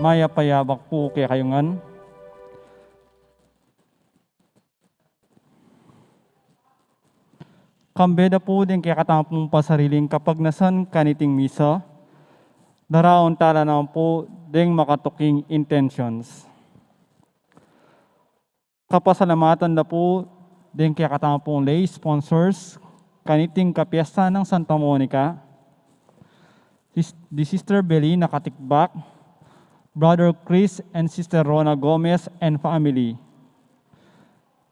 Maya payabak po kaya kayungan. Kambeda po din kaya katampong pasariling kapag nasan kaniting misa, daraon tala naman po ding makatuking intentions. Kapasalamatan na po din kaya katampong lay sponsors, kaniting kapiesta ng Santa Monica, the Sister Belly nakatikbak, Brother Chris and Sister Rona Gomez and family,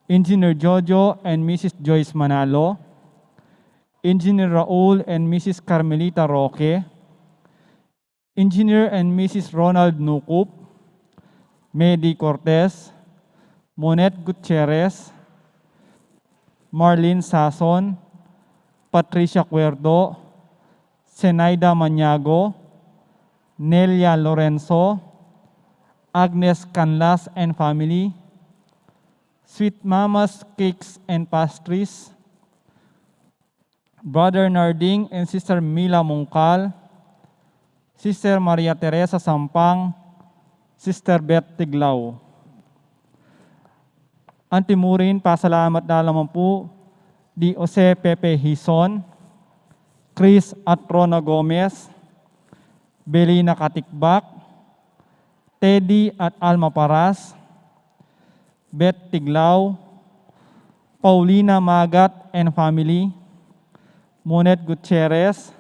Engineer Jojo and Mrs. Joyce Manalo, Engineer Raul and Mrs. Carmelita Roque, Engineer and Mrs. Ronald Nukup, Medi Cortez, Monet Gutierrez, Marlene Sason, Patricia Cuerdo, Zenaida Maniago, Nelia Lorenzo, Agnes Canlas and family, Sweet Mamas Cakes and Pastries, Brother Narding and Sister Mila Mungkal, Sister Maria Teresa Sampang, Sister Beth Tiglao. Antimurin, pasalamat na lamang po di Jose Pepe Hison, Chris at Rona Gomez, Belina Katikbak, Teddy at Alma Paras, Beth Tiglao, Paulina Magat and family, Monet Gutierrez,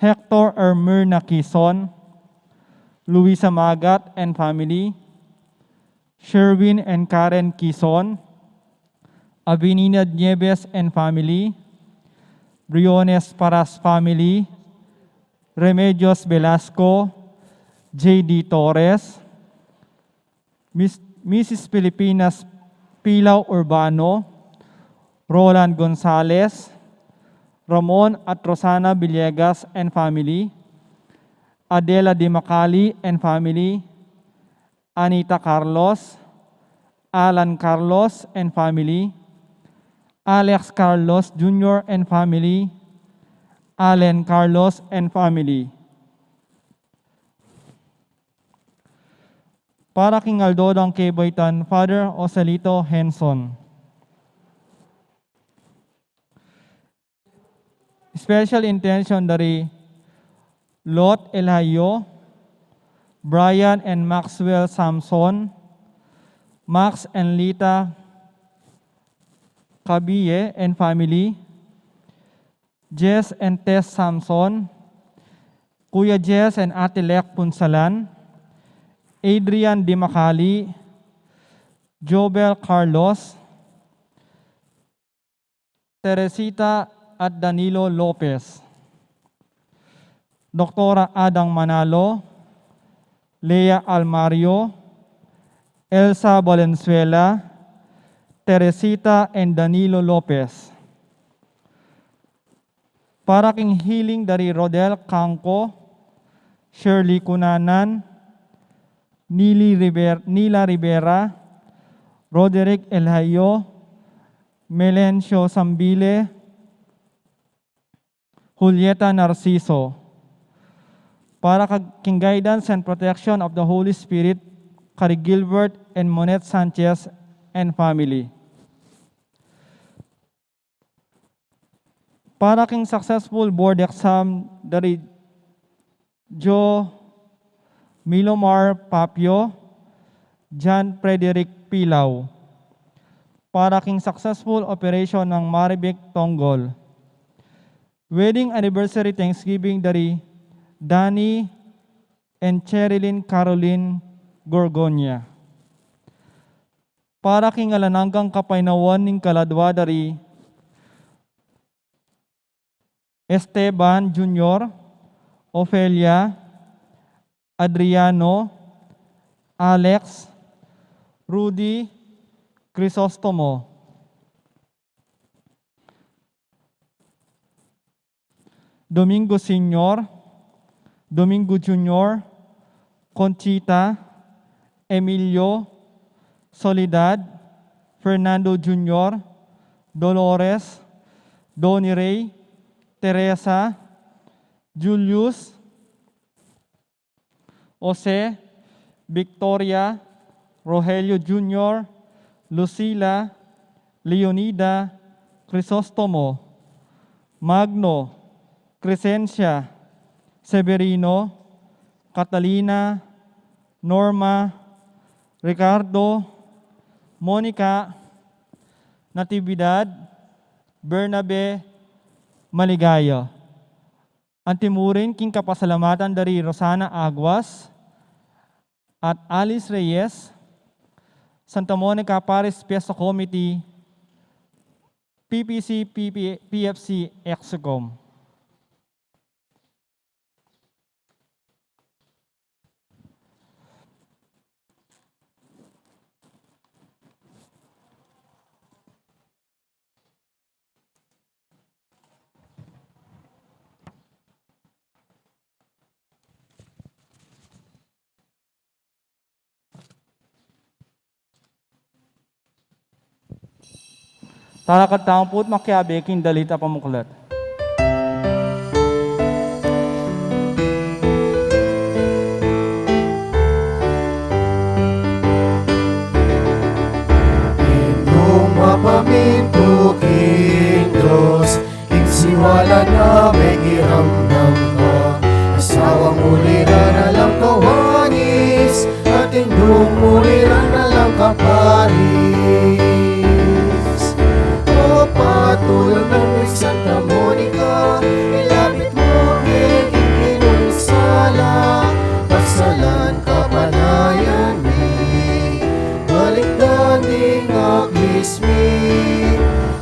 Hector Ermirna Quezon, Luisa Magat and family, Sherwin and Karen Quezon, Avenida Nieves and family, Briones Paras family, Remedios Velasco, J.D. Torres, Mrs. Filipinas Pilaw Urbano, Roland Gonzalez, Ramon at Rosana Villegas and family, Adela Di Macali and family, Anita Carlos, Alan Carlos and family, Alex Carlos Jr. and family, Allen Carlos and family. Para king Aldodong Keboytan, Father Osalito Henson. Special intention dari Lot Elayo, Brian and Maxwell Samson, Max and Lita Kabiye and family, Jess and Tess Samson, Kuya Jess and Ate Lek Punsalan, Adrian Di Macali, Jobel Carlos, Teresita at Danilo Lopez, Doktora Adang Manalo, Lea Almario, Elsa Valenzuela, Teresita and Danilo Lopez. Para king healing dari Rodel Kangko, Shirley Kunanan, Nila Rivera, Roderick Elhayo, Melencio Sambile, Julieta Narciso. Para king guidance and protection of the Holy Spirit, kay Gilbert and Monet Sanchez and family. Para king successful board exam dari Joe Milomar Papio, John Frederick Pilaw. Para king successful operation ng Maribek Tonggol. Wedding anniversary Thanksgiving dari Danny and Cherilyn Caroline Gorgonia. Para king alananggang kapainawan ning kaladwa dari Esteban Jr., Ofelia, Adriano, Alex, Rudy, Crisostomo. Domingo Senior, Domingo Junior, Conchita, Emilio, Soledad, Fernando Jr., Dolores, Donny Ray, Teresa, Julius, Jose, Victoria, Rogelio Jr., Lucila, Leonida, Crisostomo, Magno, Crescencia, Severino, Catalina, Norma, Ricardo, Monica, Natividad, Bernabe, Maligaya. Ang timurin king kapasalamatan dari Rosana Aguas at Alice Reyes, Santa Monica Parish Fiesta Committee, PPC, PFC, Exocom. Tarakat taong po't makiabi king dalita pamuklat. Inong mapaminto king Diyos, king siwala na may giramdam ka. Asawang mulira na lang kawanis, at indong mulira na lang kaparis. Patulong ng Santa Monica, ilapit mo kay Kinunsala, pasalan kapanayan mi, balikdan ding aglismi.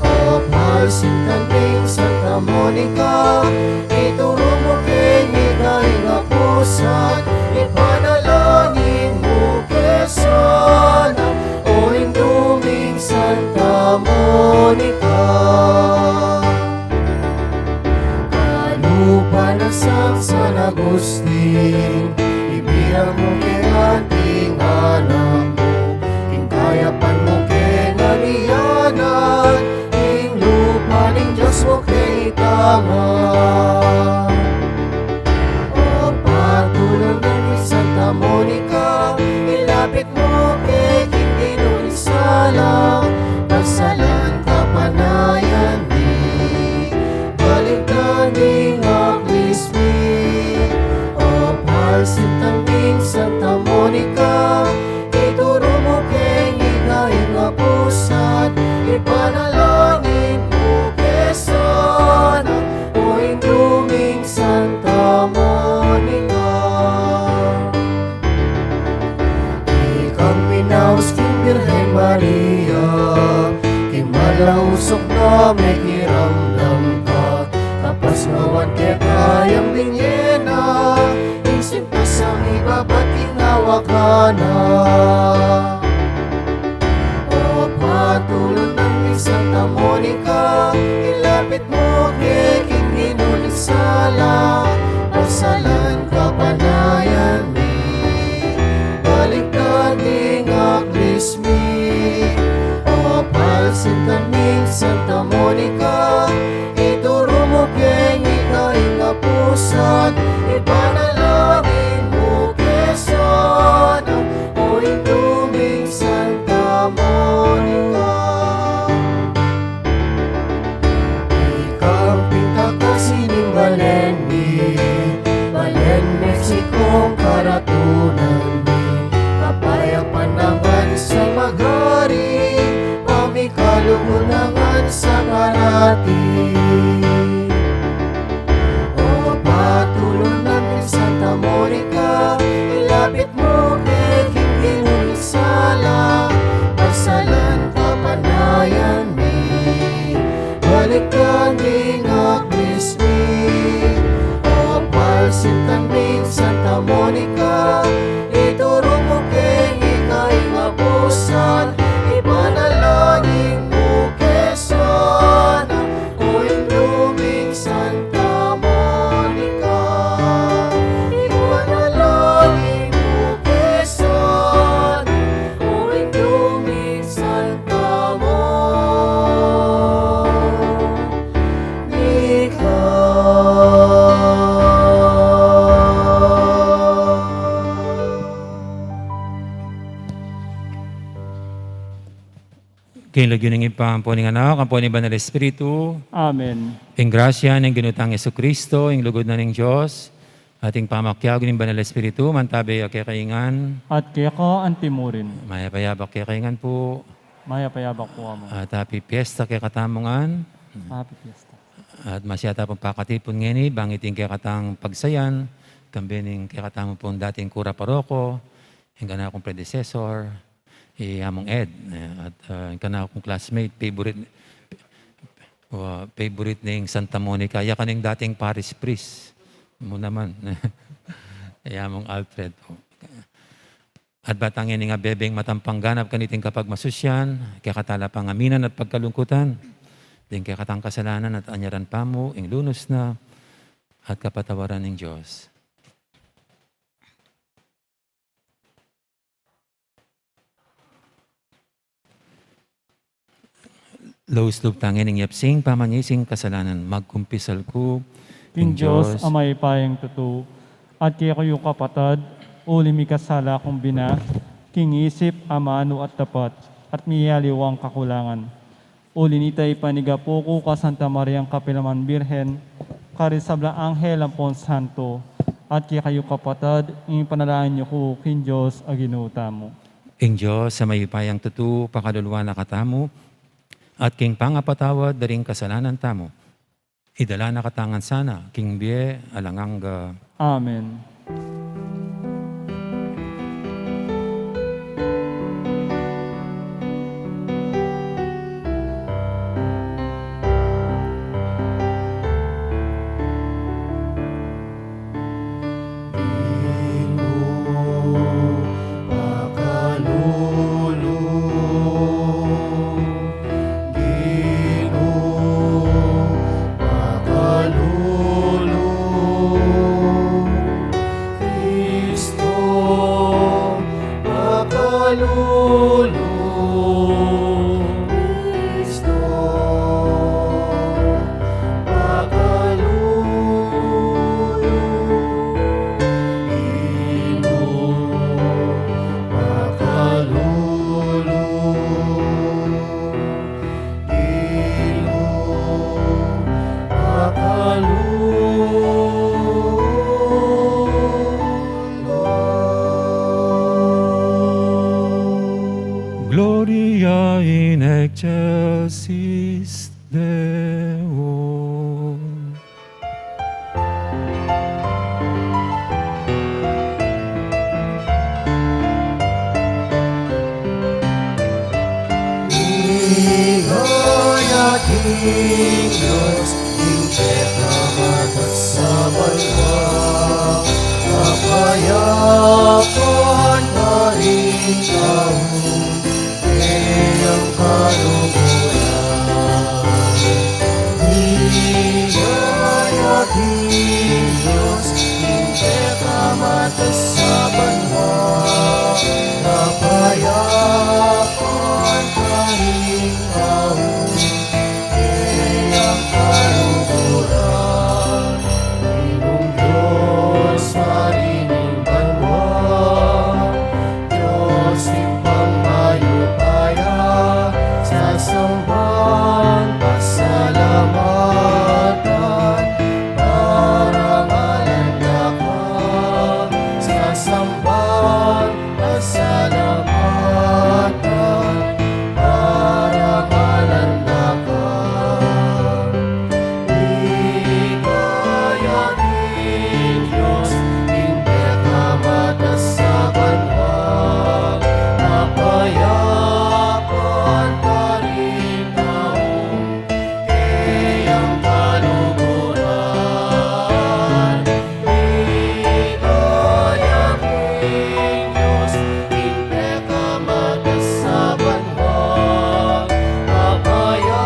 Opalsintan ding Santa Monica, ituro mo kay Mikay nga pusat, ipanalangin mo kesana, o induming Santa Monica. Kalupa ng San Agustin, ibilang mo kay ating anak mo, king kayapan mo kay naliyanan, king lupa ng Diyos mo kay itangan. O patulong ng Santa Monica, ilapit mo kay king Kinunsala, pasalan kapanayan mi, balikdan ding aglismi. O palsintang ding Santa Monica, ituro mo kay ngigay nga pusat, ipanalangin mo kesana, o induming Santa Monica. Ikang pinaus king Birhen Maria, malausok na may kiramdam ka, kapas ngawan kaya kayang binyena, isip ka sa iba ba't kinawa ka na. O patulong ng Santa Monica, ilapit mo kay king Kinunsala, pasalan kapanayan mi, balikdan ding aglismi. Palsintan ning Santa Monica, ituro mo kay Mikay nga pusat, ipanalangin mo kesana, o induming Santa Monica. Ikang pintaka sining Balenmi, Balen Mexicong karatunan mi, kapayapan naman sa magari, kalungunangan sa karati. O patulong ng Santa Monica, ilapit mo kay king Kinunsala, pasalan kapanayan mi, balikdan ding aglismi. O palsintan ding Santa Monica, ituro mo kay Mikay nga pusat, ipanalangin mo kesana, o induming Santa Monica. Ipanalangin mo kesana, o induming Santa Monica. Kinlagyo ng ipampo ng anak, ang po ni Banal Espiritu, Amen. ang grasya ng ginutang Yesu Kristo, ang lugod na ng Diyos, ating pamakyag ng Banal Espiritu, mantabi kakaingan, At kaya ko ang timurin. mayapayabak kakaingan po, Maya payabak po amo. at happy fiesta kay katamungan, Happy Fiesta. at masyata pong pakatipon ngeni, bangiting kay katang pagsayan, kambining kay katang pong dating kura paroko, hingga na akong predecessor, among Ed, at hingga na akong classmate, favorite ning Santa Monica, ya kaning dating Paris priest, mo naman, among Alfred po. At batangin nga bebeng matampangganap kaniting kapag masusyan, kaya katala pangaminan at pagkalungkutan, din kaya katang kasalanan at anyaran pa mo, ing lunos na, at kapatawaran ng Diyos. Laus lubtangin ng yapsing, pamanyising kasalanan, magkumpisal ko, King Diyos, amay payang tutu, at kaya kayo kapatad, uli mi kasala kong bina, king isip, amano at tapat, at miyaliwang kakulangan. Uli nita ipanigapo ko ka Santa Mariang Kapilaman Birhen, karisabla Anghel Ampon Santo, at kaya kayo kapatad, ing panalangin niyo ko, King Diyos, aginuta mo. Ing Diyos, sa may payang tutu, pakaluluwa na katamo, at king pangapatawad, daring kasalanan tamo. Idala na katangan sana, king bie, alanganga. Amen. Gloria in excelsis Deo. Ligaya King Diyos, impetama sa banwa, kapayapan pa rin taong iyang kaluguran. Ligaya King Diyos, impetama sa banwa, kapayapan pa rin taong iyang kaluguran. Inong Diyos marining banwa, Diyos ipangmayupaya, sa sambang pasalamatan, parangalan na ka, sa sambang pasalamatan, parangalan na ka. Ligaya King Diyos, impetama sa banwa, kapayapan pa rin taong iyang kaluguran. Ligaya King Diyos, impetama sa banwa, kapayapan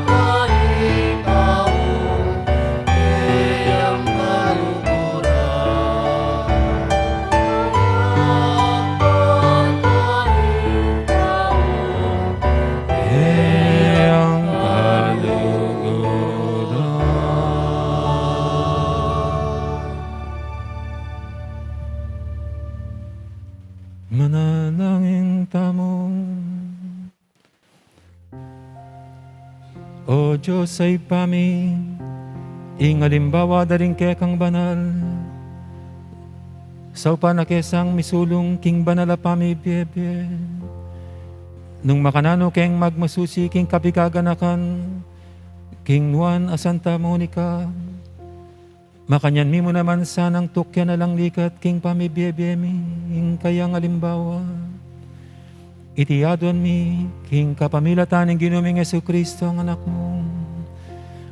pa rin taong iyang Iyang kaluguran. Manalangin tamong Diyos ay pami, ingalimbawa daring kekang banal, sa upanakesang misulong king banala pami biyebe, nung makanano keng magmasusi king kapigaganakan, king Juan a Santa Monica, makanyan mi mo naman sanang tukya na lang likat king pami biyebe mi, ing kayang alimbawa, itiadon mi, king kapamilatan ng ginuming Yesu Kristo ang anak mo.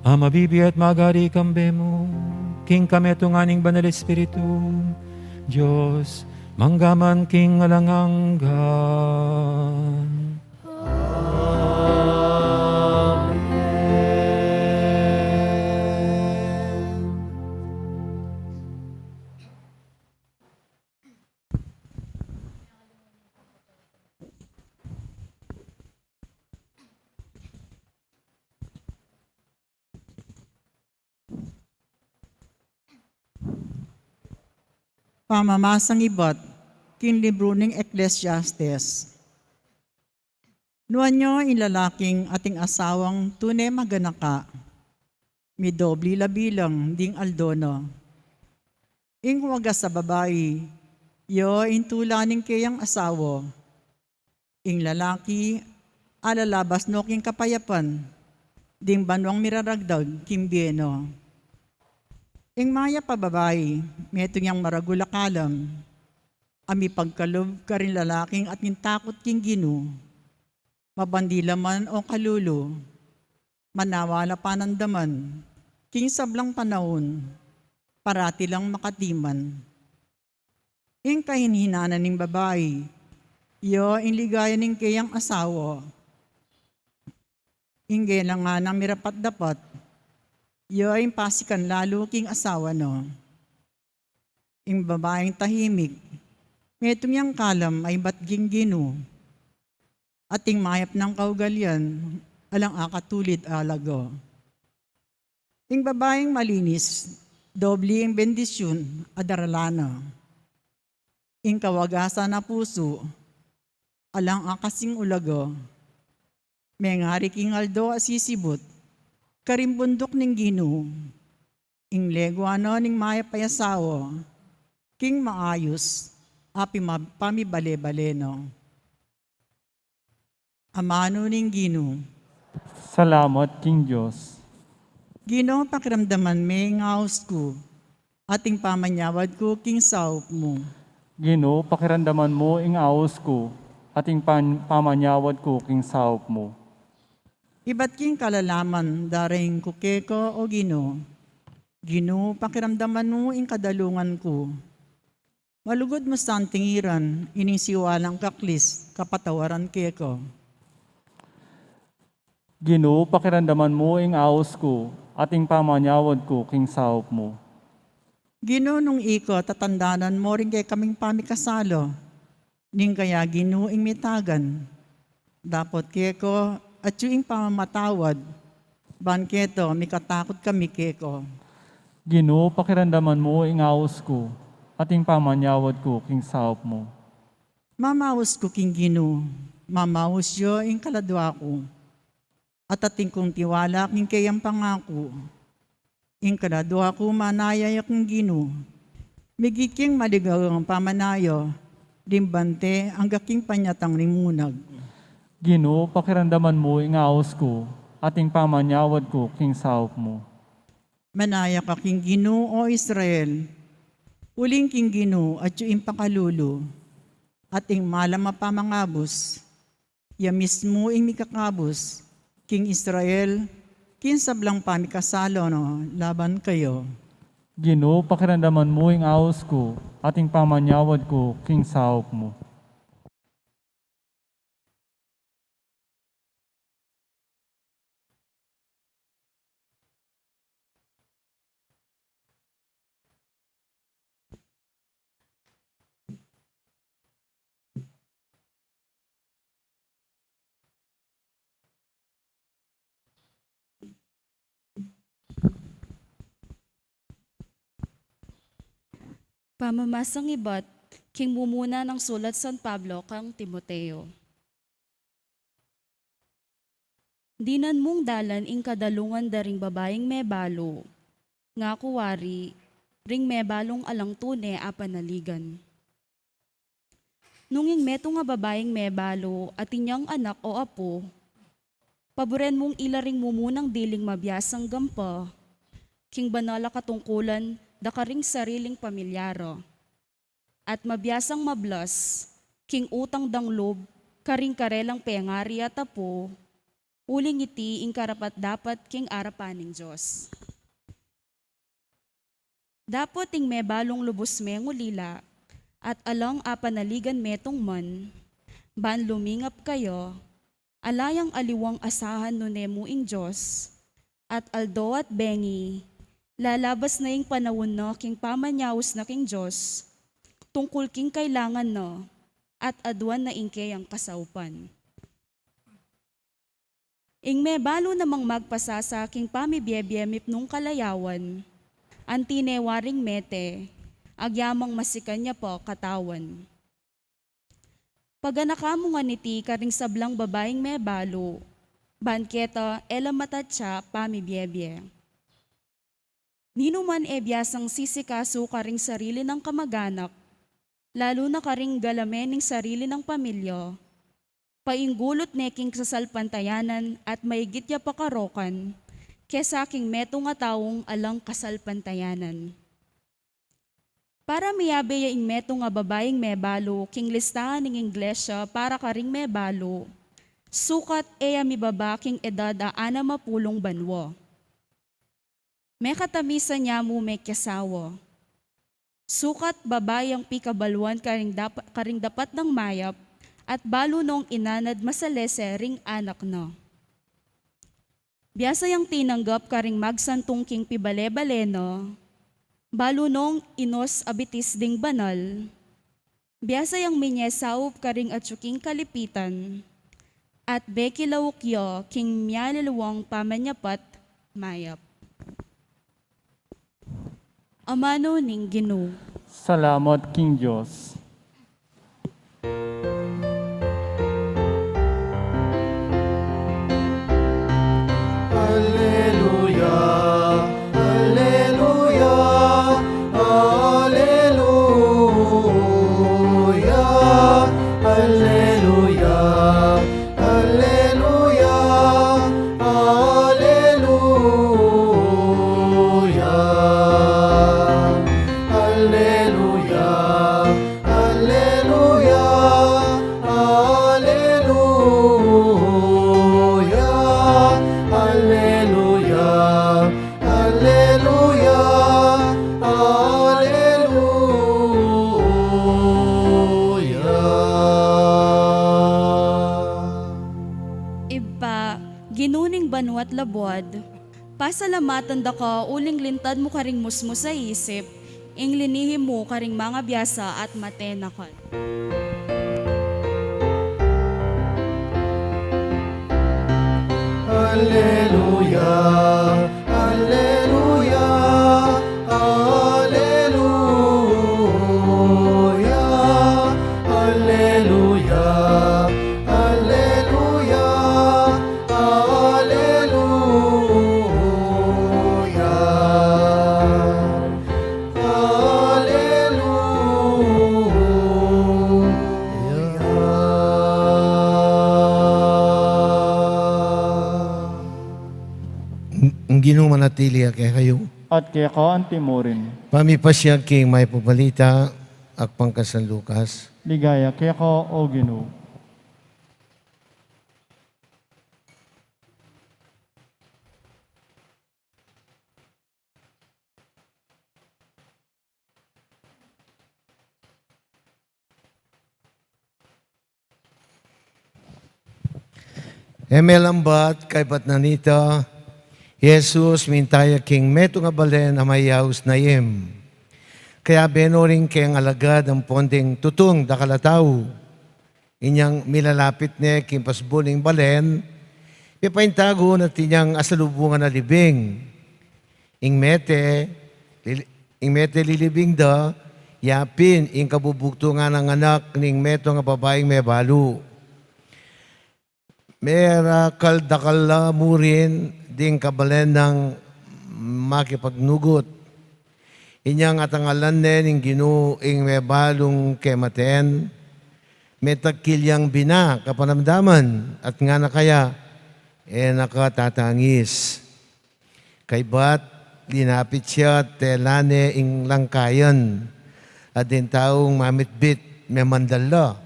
Ama bibi at magari kambe mo, king kameto nga ning banal Espiritu, Diyos, manggaman king alanganggan. Pamamasang ibat, kin libro ng Ecclesiastes. Nuan nyo inlalaking ating asawang tunay maganaka, mi dobli labilang ding aldono. Ing wagas sa babae, yo intulaning kayang asawo. Ing lalaki, alalabas no king kapayapan, ding banwang miraragdag kimbieno. Ing maya pa babae, meto niyang maragulakalam, ami pagkalob ka rin lalaking at nintakot king ginu, mabandila man o kalulo, manawala panandaman, king sablang panahon, parati lang makatiman. Ing kahinhinanan ning babae, yo ing ligaya ning kayang asawa, ing gela nga nang mirapat dapat, yo ay pasikan lalo king asawa no. Ing babaeng tahimik, metong yang kalam ay batging ginu, ating mayap ng kaugalyan, alang akatulid alago. Ing babaeng malinis, dobli ing bendisyon, adaralana. Ing kawagasan na puso, alang akasing ulago. May ngari king aldo asisibot, karimbundok ning ginu, ing leguano ning maya payasawo, king maayos, api pamibale-bale no. Amano ning ginu, Salamat, King Diyos. Gino pakiramdaman may ngaos ko, ating pamanyawad ko king saup mo. Ginoo, pakiramdaman mo ing aos ko, ating pamanyawad ko king saup mo. Iba't king kalalaman, daring kukeko o gino. Gino, pakiramdaman mo ing kadalungan ko. Malugod mo sa tingiran, ining siwalang kaklis, kapatawaran keko. Ginoo, pakiramdaman mo ing aos ko, ating pamanyawad ko king saup mo. Gino, nung iko, tatandanan mo rin kay kaming pamikasalo. Ning kaya gino ing mitagan. Dapat keko, at yung pamamatawad, banketo, mikatakot kami keko. Ginoo, pakiramdaman mo ing aos ko, ating pamanyawad ko king saup mo. Mamawas ko king gino, mamawas yo ing kaladwa ko. At ating kong tiwala king kayang pangako. Ing kaladwa ko manayay akong gino. Migiking maligaw ang pamanayo, dimbante ang gaking panyatang rimunag. Ginoo, pakiramdaman mo ing aos ko, ating pamanyawad ko king saup mo. Manaya ka king gino o Israel, uling king gino at yung pakalulu, ating malam mapamangabos, ya mismo ing mikakabos, king Israel, king sablang pamikasalo no, laban kayo. Ginoo, pakiramdaman mo ing aos ko, ating pamanyawad ko king saup mo. Pamamasang ibat, king mumuna ng sulat San Pablo kang Timoteo. Dinan mong dalan ing kadalungan daring babaeng may balo, nga kuwari, ring may balong alang tune a panaligan. Nunging meto nga babaeng may balo at inyang anak o apo, paboren mong ilaring mumunang diling mabiyasang gampa, king banala katungkulan da karing sariling pamilyaro. At mabiyasang mablas, king utang danglob, karing karelang pengari at apo, uling iti ing karapat dapat king arapaning Diyos. Dapat ing may balong lubos mengulila, at alang apanaligan metong man, ban lumingap kayo, alayang aliwang asahan no nemo ing Diyos, at aldo at bengi, lalabas na ing panawon no king pamanyawos na king Diyos, tungkol king kailangan no, at adwan na ingke ang kasaupan. Ing may balo namang magpasa sa aking pamibiyebiyemip nung kalayawan, antinewaring mete, agyamang masikan niya po katawan. Paganaka mo nga niti karing sablang babaeng may balo, banketa elamatatsa pamibiyebye. Nino man biyasang sisikaso karing sarili ng kamag-anak, lalo na karing galamening sarili ng pamilya, painggulot neking kasalpantayanan at maigit ya pakarokan, kesa aking meto nga taong alang kasalpantayanan. Para miyabe ya ing meto nga babaeng may balo, king listahan ng Inglesya para karing may balo, sukat eya mibaba king edad a 60 banwa. May katamisa niya mo may kasawa. Sukat babayang pikabaluan karing dapat ng mayap, at balo nung inanad masalese ring anak na. Biyasa yang tinanggap karing magsantong king pibale-bale no, balo nung inos abitis ding banal, biyasa yang minyesaup karing atsuking kalipitan, at bekilawukyo king miyaliluwang pamanyapat mayap. Amano ning Ginoo. Salamat King Diyos. Alleluia, alleluia, alleluia, alleluia, alleluia, alleluia, alleluia, alleluia, alleluia, alleluia, alleluia. Iba, ginuning banwat labwad, pasalamatan da ka uling lintad mo karing musmo sa isip, ing linihim mo karing mga biyasa at matenakan. Alleluia, alleluia, alleluia, alleluia, alleluia, Ang Ginoo manatili kay kayo. At kaya ka ang timurin. Pamipasya king may pabalita ak pangkasan Lucas. Ligaya kaya ka o Ginoo. Emelambat kay Batnanita, Jesus mintaya king meto nga balen amayaws na yem. Kaya benoring king alagad ang ponding tutong dakalataw. Inyang milalapit ne king pasbuning balen, ipaintago na tinyang asalubungan na libing. Ing mete lilibing da, yapin ing kabubugtungan ng anak ning meto nga babaeng may balo. mera kaldakala mo rin ding kabalen ng makipagnugot. Inyang atangalan ning ginuing may balong kematen, may tagkilyang bina kapanamdaman at nga na kaya nakatatangis. Kay bat linapit siya telane ing langkayan at din taong mamitbit may mandala.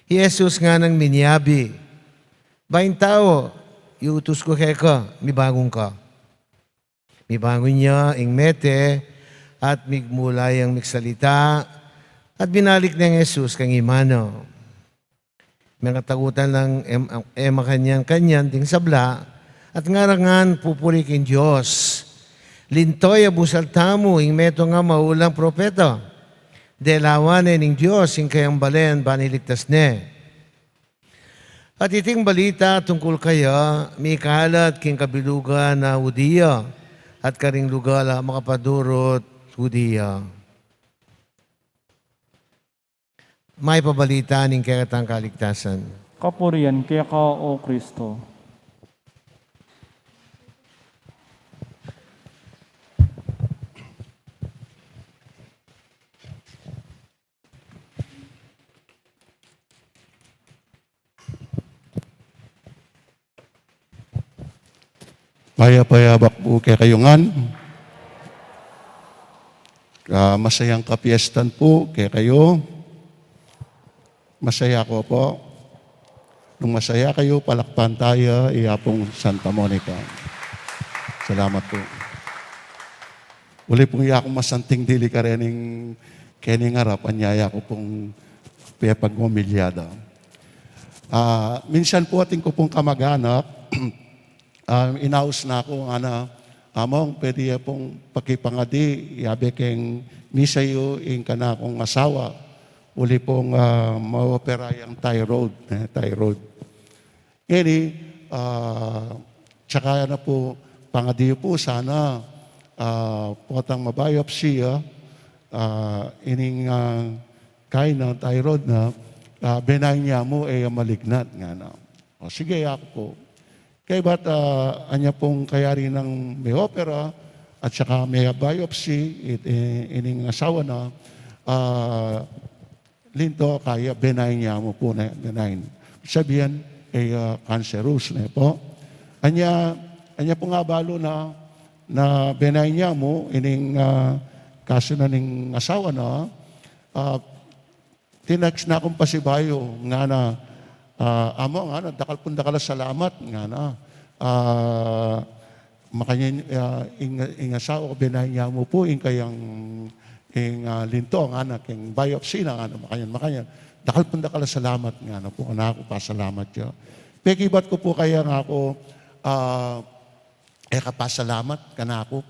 Jesus nga nang minyabi, baing tao, iutos ko kay ka, mibagong ka. Mibangon niya ing mete at migmulay ang migsalita at binalik ng Jesus kang imano. Mga tagutan lang ema kanyan ting sabla at ngarangan pupurikin Diyos. Lintoy abusal tamo ing meto nga maulang propeta. Delawanen ning Diyos ing kayang balen baniligtas ne. At iting balita tungkol kaya, may kalat king kabilugan na Hudiya at karing lugar makapadurot Hudiya. May pabalita ning kayatang kaligtasan. Kapurian kaya ka, O Kristo. Payapayabak po kay kayungan. Masayang kapiestan po kay kayo. Masaya ko po. Nung masaya kayo, palakpan tayo, iyapong Santa Monica. Salamat po. Uli pong iyakong masanting dili ka rin kening harap, anyaya ko pong pagmumilyada. Minsan po ating ko pong kamag-anak, inaus na ako, among pwede pong pakipangadi, yabe keng misayo ing kana kong asawa, uli pong maoperayang thyroid. Ngayon, tsaka na po, pangadi po sana, potang mabiopsy, ining kain ng thyroid na, benign niya mo ay malignant nga na. O sige, ako po. Kaya ba't anya pong kayari ng may opera at saka may biopsy, ining asawa na, linto kaya benign niya mo po na benign. Sabihan ay cancerous na po. Anya po nga balo na benign niya mo, ining kaso na ning asawa na, tinext na akong pasibayo nga na, amo nga na, dakal pun dakal salamat nga na, makanya ing asawa ko benign niya mo po, ing kayang linto nga na, king biopsy na nga na, makayan, dakal pun dakal salamat nga na po, na ako pasalamat siya. Pekibat ko po kaya nga ako, kapasalamat ka na ako,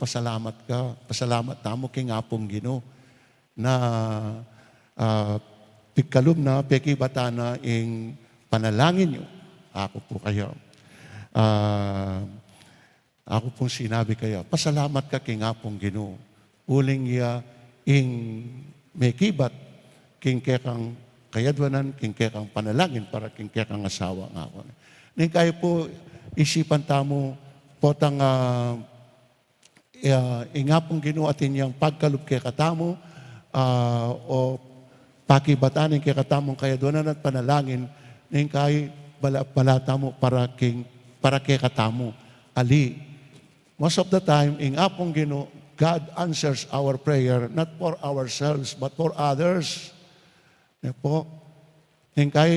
pasalamat tamo king apong Ginoo na pigkalom na pekibatana ing panalangin nyo. Ako po kayo. Ako pong sinabi kayo, pasalamat ka king apong Ginoo. Uling iya ing may kibat king kekang kayadwanan, king kekang panalangin para king kekang asawa nga ako. Ning kayo po isipan tamo potang ingapong Ginoo atin yung pagkalub kay katamo o pakibatanin kay katamong kayadwanan at panalangin ning kay balata mo para kay katamo. Ali, most of the time, ingapong Ginoo, God answers our prayer not for ourselves but for others. Po, ning kay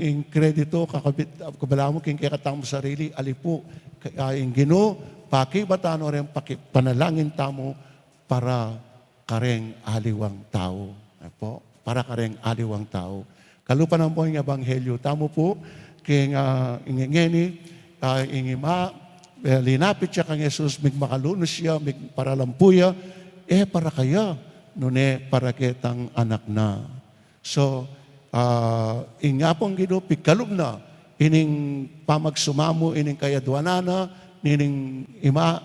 ing kredito kabala mo king kay katamo sarili, ali po ing Ginoo pakibatano rin panalangin tamo para kareng aliwang tao. Po, para kareng aliwang tao. Kalupan ang po yung ebanghelyo. Tamo po, king ingengeni, ingima, linapit siya kang Jesus, migmakalunos siya, migparalampuya, para kaya, nune para kitang anak na. So, ingapong Ginoo, pigkalub na, ining pamagsumamo, ining kayadwanana, nining ima,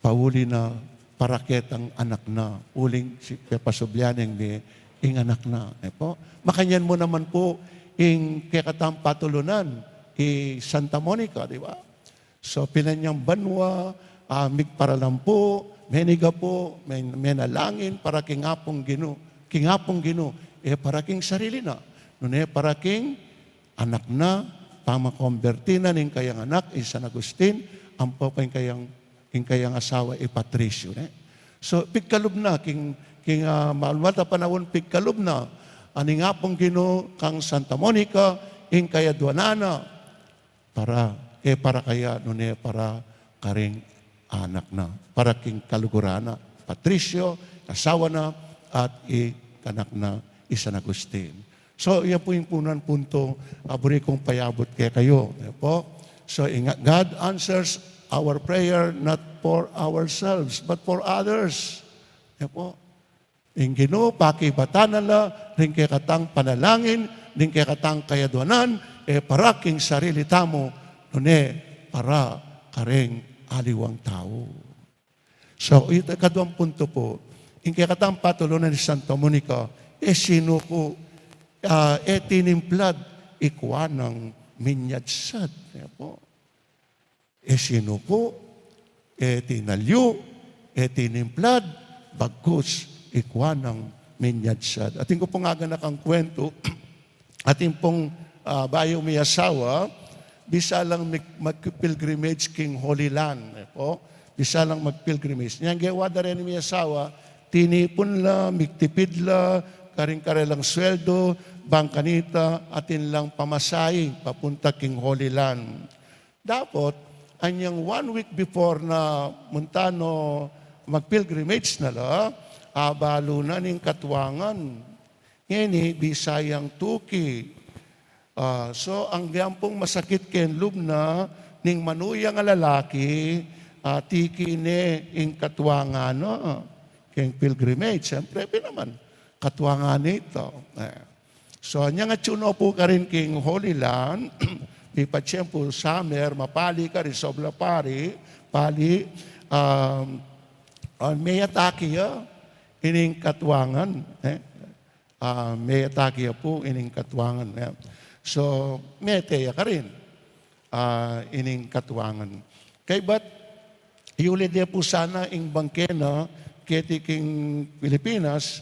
pauli na, para kitang anak na, uling si Pepasubyaning ing anak na. Po, makanyan mo naman po, ing kekatang patulunan, Santa Monica, di ba? So, pinanyang banwa, migparalampo, meniga po, menalangin, para kingapong gino, para king sarili na. Nune, para king anak na, pamakonvertina ning kayang anak, San Agustin, ang pa king kayang asawa, Patricio. So, pigkalob na, king malwata panahon, pigkalob na, aning apong gino, kang Santa Monica, ing kaya duanana, para kaya nune, para karing anak na, para king kalugurana, Patricio, asawa na, at kanak na, San Agustin. So, yan po yung punto, aburi kong payabot kayo. Po? So, God answers our prayer not for ourselves, but for others. Yan po. Yung Ginoo, pakibatanan la, rin kay katang panalangin, rin kay katang kayaduanan, para king sarili tamo, nune, para karing aliwang tao. So, ito kaduang punto po, yung kay katang patulunan ni Santa Monica, sino po, tinimplad, ikuan ng minyadsad. Po. Sino po, tinalyo, tinimplad, bagkus, ikuan ng minyadsad. Ating ko pong aganak ang kwento, ating pong bayo may asawa, bisa lang mag-pilgrimage king Holy Land. Po. Bisa lang mag-pilgrimage. Niyang gawa na rin may asawa, tinipon la, migtipid la, karing-kare lang sweldo, bangkanita, atin lang pamasaying, papunta king Holy Land. Dapat, anyang 1 week before na muntano mag-pilgrimage na la, abalo na ning katwangan. Ngini, bisayang tuki. So, ang gampong masakit ken lubna, ning manuyang lalaki, tiki ni ing katwangan, no? King pilgrimage, siyempre, naman, katwangan nito. So, niya nga tsuno po ka rin king Holy Land, ipatsyempo, summer, mapali ka rin, sobla pali, may atake ya, ining katwangan. May atake ya po, ining katwangan. So, may teya ka rin, ining katwangan. Kay ba't, yuli dia po sana ing bangkena, keti king Pilipinas,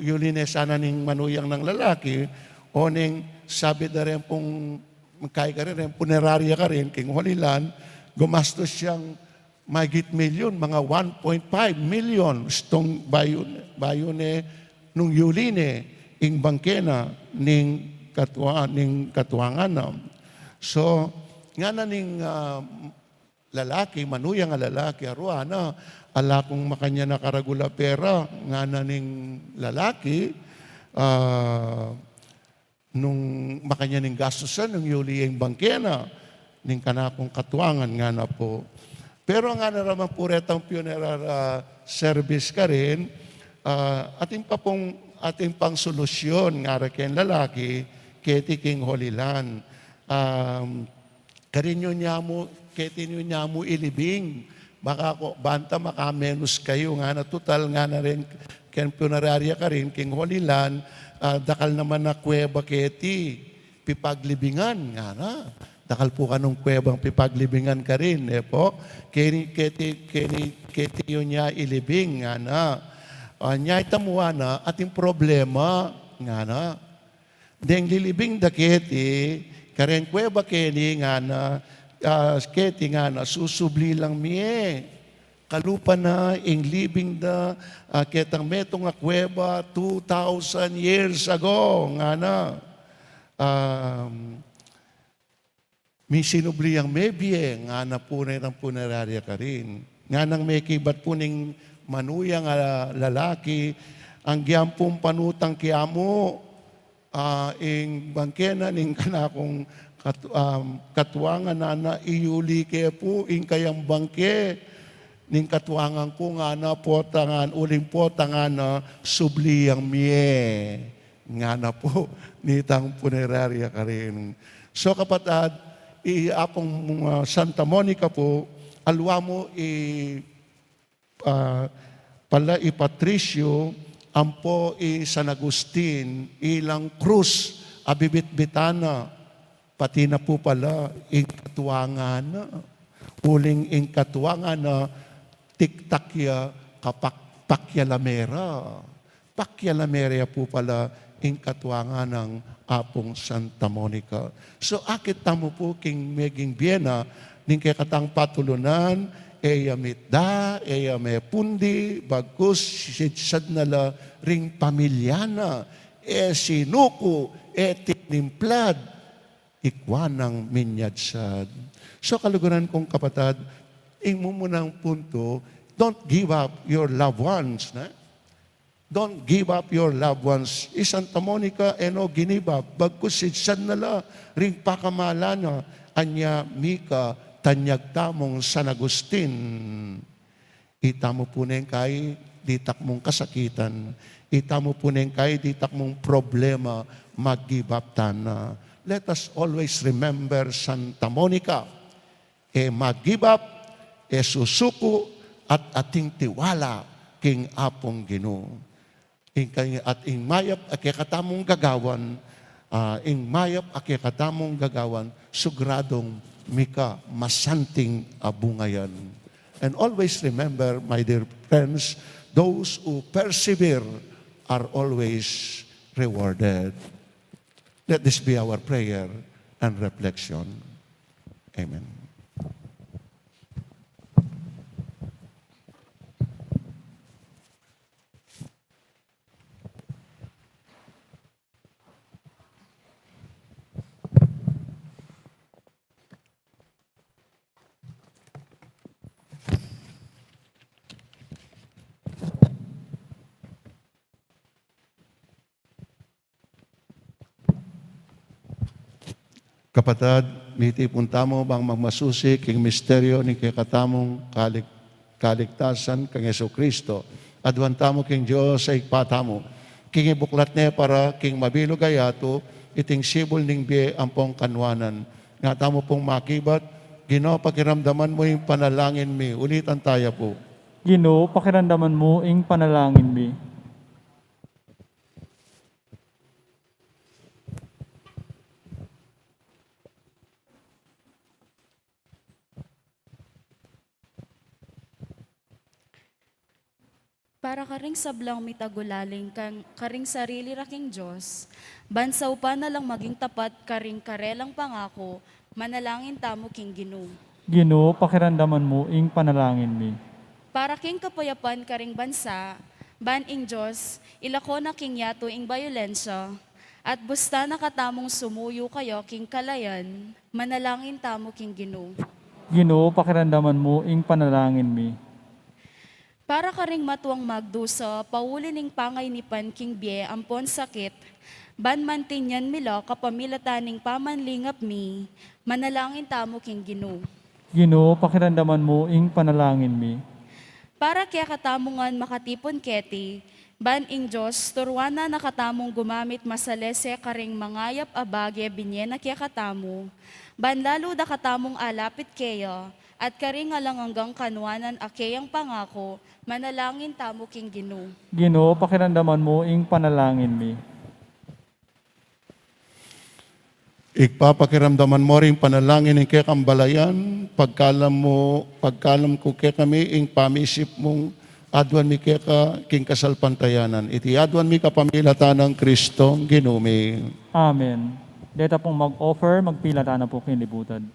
yuli na sana ning manuyang ng lalaki, o ning sabi na rin pong, magkaya ka rin, punerarya ka rin, king Holy Land, gumastos siyang mahigit milyon, mga 1.5 million, stong bayon nung yuli ing bangkena, ning katwangan. So, nga na ning lalaki, manuyang nga lalaki, aruana, ala kung makanya nakaragula pera, nga na ning lalaki, nung makanya ning gastusan, nung yuli yung bangkena, ning kanakong katwangan, nga na po. Pero nga na naman po retang funeral service ka rin, ating pang solusyon, nga rin lalaki, keti king Holy Land. Karinyo niya mo ilibing, baka banta makamenos kayo, nga na total, nga na rin, ken punerarya ka rin, king Holy Land, dakal naman na kuweba keti, pipaglibingan, nga na. Dakal po ka nung kuwebang pipaglibingan ka rin, po. Keti yun niya ilibing, nga na. Niya itamuha na, ating problema, nga na. Deng lilibing da keti, karen kuweba keni, nga na, keti nga na, susubli lang miye. Kalupa na, ing living da, ketang metong kuweba, 2,000 years ago, nga na. May sinubli ang mebye, nga na punay ng punerarya ka rin. Nga nang may kibat puning manuyang lalaki, ang giyampong panutang kiyamo, ing bangkena, ning kanakong katwangan na iuli kaya po, ing kayang bangke, ning katwangan ko nga na potangan, uling potangan na subli ang miye. Nga na po, nitang punerarya ka rin. So kapatid, apong Santa Monica po, alwa mo pala Patricio, ampo San Agustin, ilang krus, abibit-bitana, pati na po pala ing katuwangan na, uling ing katuwangan na tiktakya pakyalamera. Pakyalamera po pala ing katuwangan ng Apong Santa Monica. So akit tamo po king meging Biena, ning kay katang patulunan, eya mitda, eya may pundi, bagus sitsad nala ring pamilyana, sinuko, tinimplad, ikwanang minyadsad. So kaluguran kong kapatad, ing mumunang punto, don't give up your loved ones. Na? Don't give up your loved ones. Santa Monica, give up. Bagkus sitsad nala, ring pakamalana, anya Mika, tanyag tamong San Agustin. Itamo po neng kay ditak mong kasakitan. Itamo po neng kay ditak mong problema, mag-give up tana. Let us always remember Santa Monica. Mag-give up, susuko, at ating tiwala king Apong Ginoo. At ing mayap akikatamong gagawan, sugradong Mika masanting abungayan. And always remember, my dear friends, those who persevere are always rewarded. Let this be our prayer and reflection. Amen. Kapatad, miti punta mo bang magmasusi king misteryo ni kikatamong kaligtasan kang Yesu Kristo. Adwan tamo king Diyos sa ikpatamo. King ibuklat ne para king mabilog ayato, iting sibol ning biye ampong kanwanan. Nga tamo pong makibat, Ginoo, pakiramdaman mo yung panalangin mi. Ulitan tayo po. Ginoo, pakiramdaman mo ing panalangin mi. Para karing sablang mitagulaling karing sarili raking Diyos, bansaw pa na lang maging tapat karing karelang pangako, manalangin tamo king Ginoo. Ginoo, pakiramdaman mo ing panalangin mi. Para king kapayapan karing bansa, ban ing Diyos, ilako na king yato ing bayolensya, at busta nakatamong sumuyo kayo king kalayan, manalangin tamo king Ginoo. Ginoo, pakiramdaman mo ing panalangin mi. Para karing matuang magdusa, paulining pangay ni Pan King Bie, ampon sakit, ban mantinyan mila kapamilataning pamanlingap mi, manalangin tamo king Ginoo. Ginoo, pakiramdaman mo ing panalangin mi. Para kaya katamungan makatipon keti, ban ing Diyos, turwana nakatamong gumamit masalese karing mangayap abage binyena kaya katamo, ban lalo da katamong alapit kaya, at karing alang hanggang kanwanan akeyang pangako, manalangin tamo king Ginoo. Ginoo, pakiramdaman mo ing panalangin mi. Igpapakiramdaman mo rin panalangin ng kekambalayan, pagkalam ko ke kami, ing pamisip mong adwan mi keka king kasalpantayanan. Iti adwan mi kapamilatan ng Kristo, Ginumi. Amen. Deta pong mag-offer, magpilata na po kinlibutan.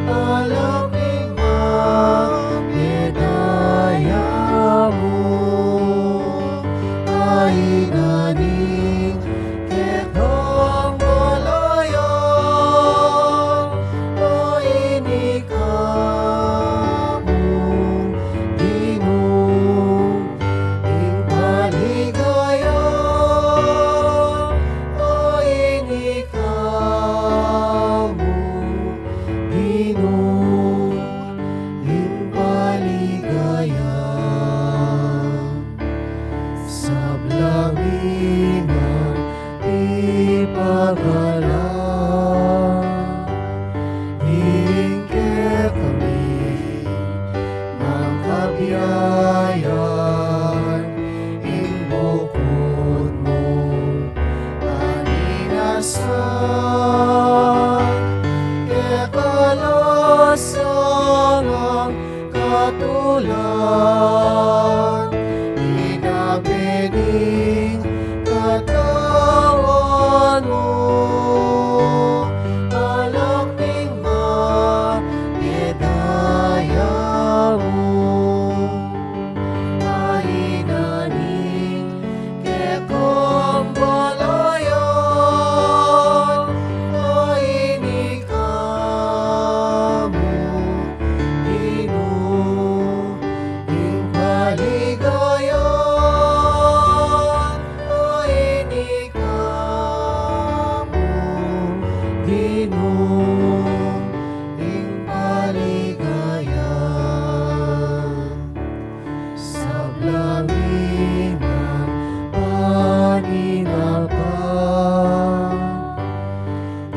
Alam Kekalasang ang katulan, inabining katawan mo, alakning magedaya mo, mahinaning kekong balayan, ainig ka mo, inuing kaligayan, ainig ka mo, inuing kaligayan. Sablangin ng paninapan,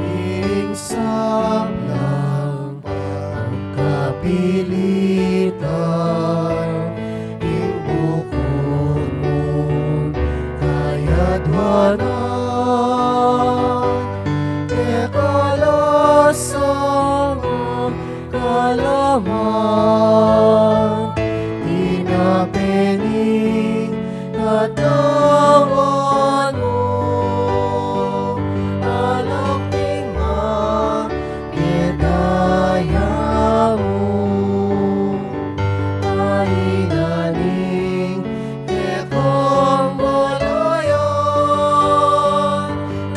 ing sablang pagkapilitan, ing bukod mong kayadwanan, kekalasang ang kalaman, tinapining katawan mo, alakning magedaya mo, mahinaning kekong balayan,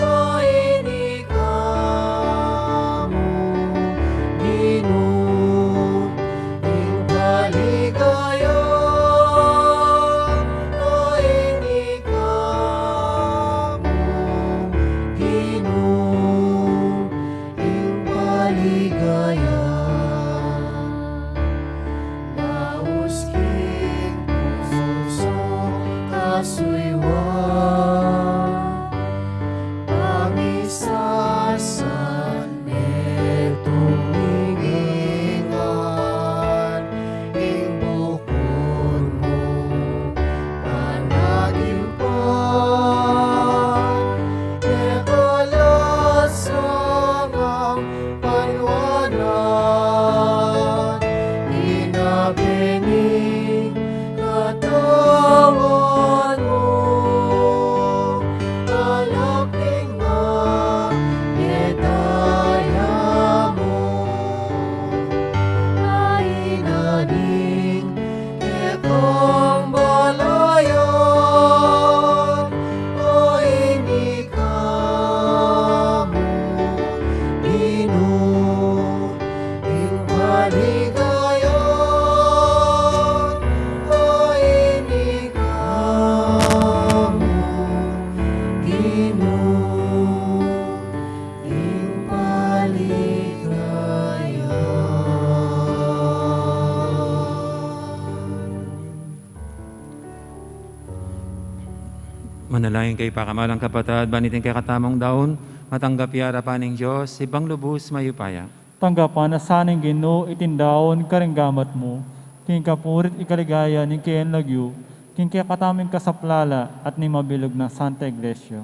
ainig ka mo, inuing kaligayan, ainig ka mo, inuing kaligayan. Nausking pusong kasuywan, pangisasan netong hiningan, ing bukod mong panagimpan, kekalasang ang panwanan, inabining katawan mo, alakning magedaya mo, mahinaning kekong balayan, ainig ka mo, inuing kaligayan, ainig ka mo, inuing kaligayan. Manalangin kay pakamalang kapatid, banitin kay katamong daon, matanggap harapan ng Diyos, ibang lubos mayupaya. Tanggapan na saning Ginoo itindaon karinggamat mo, king kapurit ikaligaya ni Kian Lagyo, king kaya kataming kasaplala at ni mabilog na Santa Iglesia.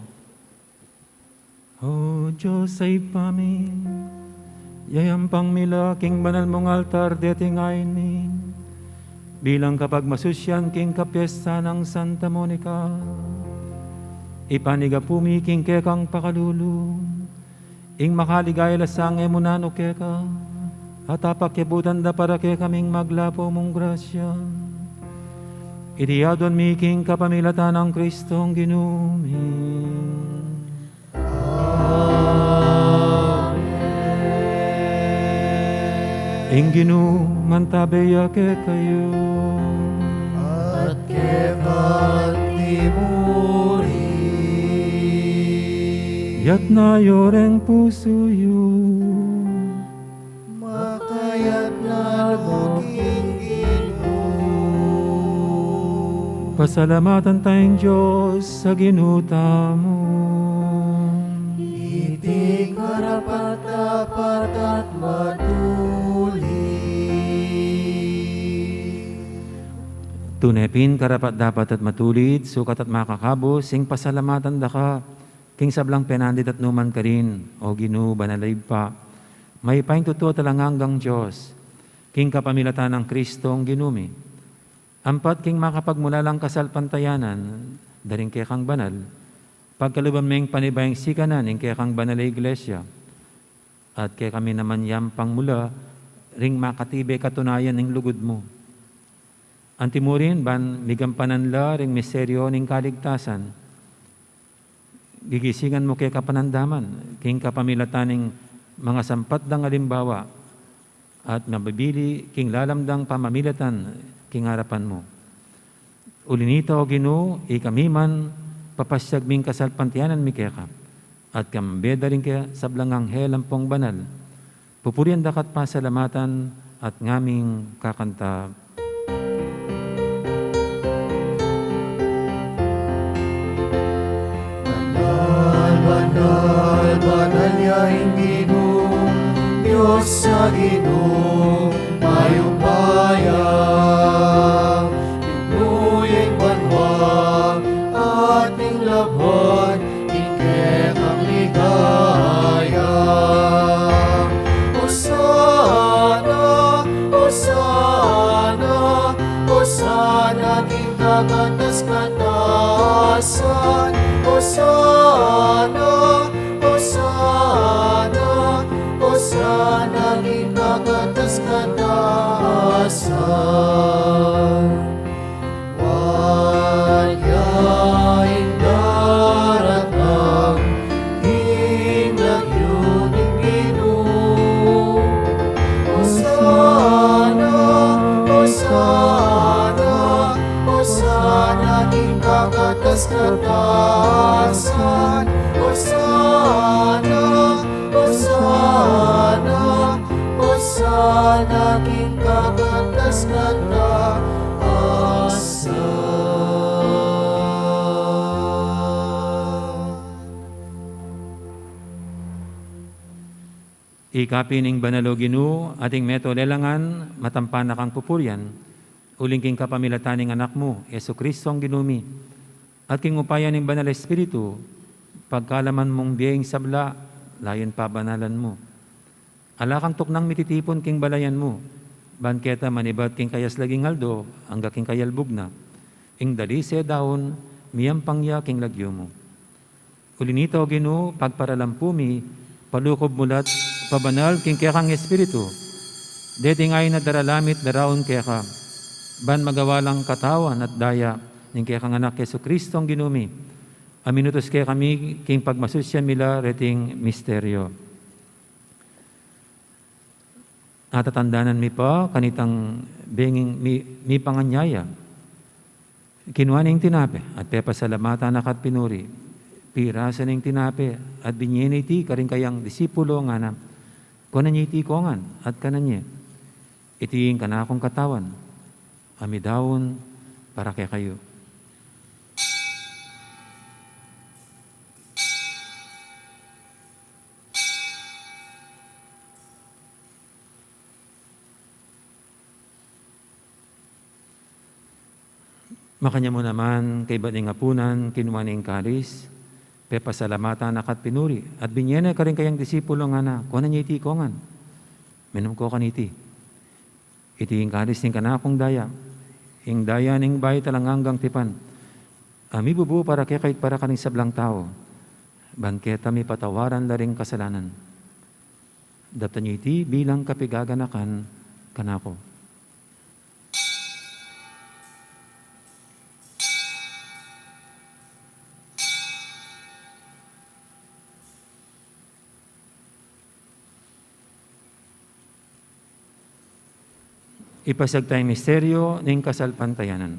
O Diyos ay pamin, yayampang mila king banal mong altar deting ainin, bilang kapag masusyan king kapiesta ng Santa Monica, ipaniga pumi king kekang pakalulong, ing makaligaya lasang emunano keka, at apakibutan da para ke kaming maglapo mong grasya. Idiyadon mi king kapamilatan ng Kristong ginumin. Ing ginumantabeya ke kayo, at kekat timuri, yat na yoreng puso yu, makayat na maging Ginoo. pasalamatan tayong Diyos sa ginuta mo. Iti karapat-dapat at matuli. Tunepin karapat dapat at matulit, sukat at makakabos, sing pasalamatan da ka, king sablang penandit at numan ka rin, o Ginoo banalib pa. May paing totoo talanganggang Diyos, king kapamilatan ng Kristong ginumi. Ampat king makapagmula lang kasalpantayanan, daring kaya kang banal, pagkalubam meng panibayang sikanan, ing kaya kang banal na iglesia, at kaya kami naman yampang mula, ring makatibe katunayan ng lugod mo. Antimurin, ban migampanan la, ring misteryo ng kaligtasan, gigisingan mo kaya kapanandaman, king kapamilatan ng mga sampat dang alimbawa, at mabibili king lalamdang pamamilatan, king harapan mo. Ulinita o Ginoo, ikamiman, papasyag ming kasalpantiyanan mi kaya ka, at kambeda rin kaya sablangang helampong banal, pupurian dakat pasalamatan at ngaming kakanta. Banal, banal yaing Ginoo, Diyos sa Ginoo, mayong bayang, inuyeng banwa, ating laban, ikekang ligaya. Hosana, Hosana, Hosana, king kagatas-katasan, Hosana, Hosana, Hosana, king kagatas-katasan. Walyaing daratang, himlag yun ang Ginoo. Hosana, Hosana, Hosana, king kagatas-katasan. Hosana, Hosana, Hosana, king kagatas-katasan. Ikapining banalo Ginoo, ating meto lelangan, matampan na kang pupuryan, uling king kapamilataning anak mo, Yesu Kristo ang ginumi, at king upayan ng banal Espiritu, pagkalaman mong biyeng sabla, layon pa banalan mo. Alakang tuknang mititipon king balayan mo, banketa manibat king kayas laging aldo, angga king kayalbog na, ing dalise daon, miyang pangya king lagyo mo. Ulinito, Ginoo, pagparalampumi, palukob mulat, pabanal king kaya kang Espiritu, deting ay na daralamit daraon kaya ka, ban magawalang katawan at daya, ning kaya kang anak Yesu Kristo ang ginumi, aminutos kaya kami king pagmasusyan mila reting misteryo. Atatandanan mi pa kanitang benging mi panganyaya, kinuha ning tinape at pepasalamatan nakat pinuri, pirasa ning tinape at binyene iti karing kayang disipulo nga na, kunan niya iti kongan at kanan niya, iti kanakong katawan, amidawon para kay kayo. Makanya mo naman kay baning apunan, kinuha ning kalis, pepasalamatan nakat pinuri, at binyene ka rin kayang disipulo nga na, kunan niya iti kongan, minum ko kaniti. Iti yung kalis ning kanakong daya, ing daya ning bayi talanganggang tipan, ami bubu para kaya kahit para kaning sablang tao, banketa mi patawaran la ring kasalanan. Daptan niyo iti bilang kapigaganakan kanako. Ipasag tayong misteryo ng kasalpantayanan.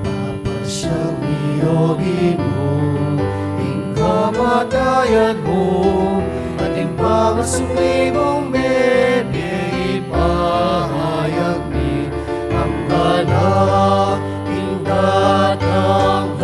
Napasyag niyo, Ginoo, ing kamatayan mo, at ing mga sumibong bebe, ipahayag ni ang gana, ing datang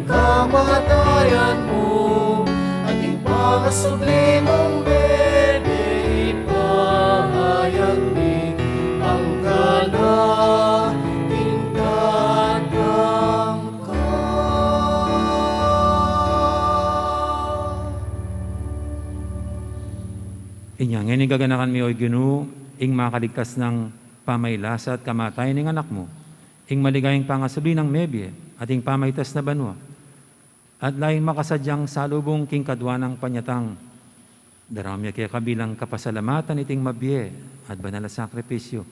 kamatayan mo, at ing pangasublimong bebe, ipahayag mi ang kanaingadang ka. Inyang ngayon gaganakan mi oy Ginoo, ing makaligtas ng pamaylasa at kamatayan ng anak mo, ing maligayang pangasubli ng mebye, at ing pamaytas na banwa, at laing makasadyang salubong king kadwa ng panyatang, daramya kaya kabilang kapasalamatan iting mabye, at banal na sakripisyo.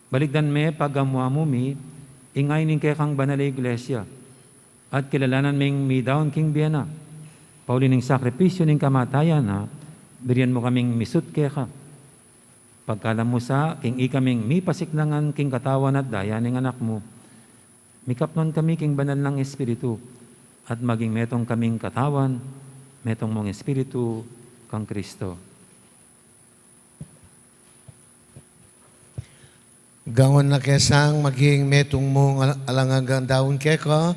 Baligdan me pagamwa mo mi, ingay ning kaya kang banal na iglesia, at kilalanan ming mi daon king biyana, pauli ning sakripisyo ning kamatayan na, biriyan mo kaming misut kaya ka. Pagkalam mo sa, king ikaming mi pasiklangan king katawan at daya ning anak mo. Mikapnon kami king banal ng Espiritu, at maging metong kaming katawan, metong mong Espiritu kang Kristo. Gangon na kesang maging metong mong alangagang daon keka,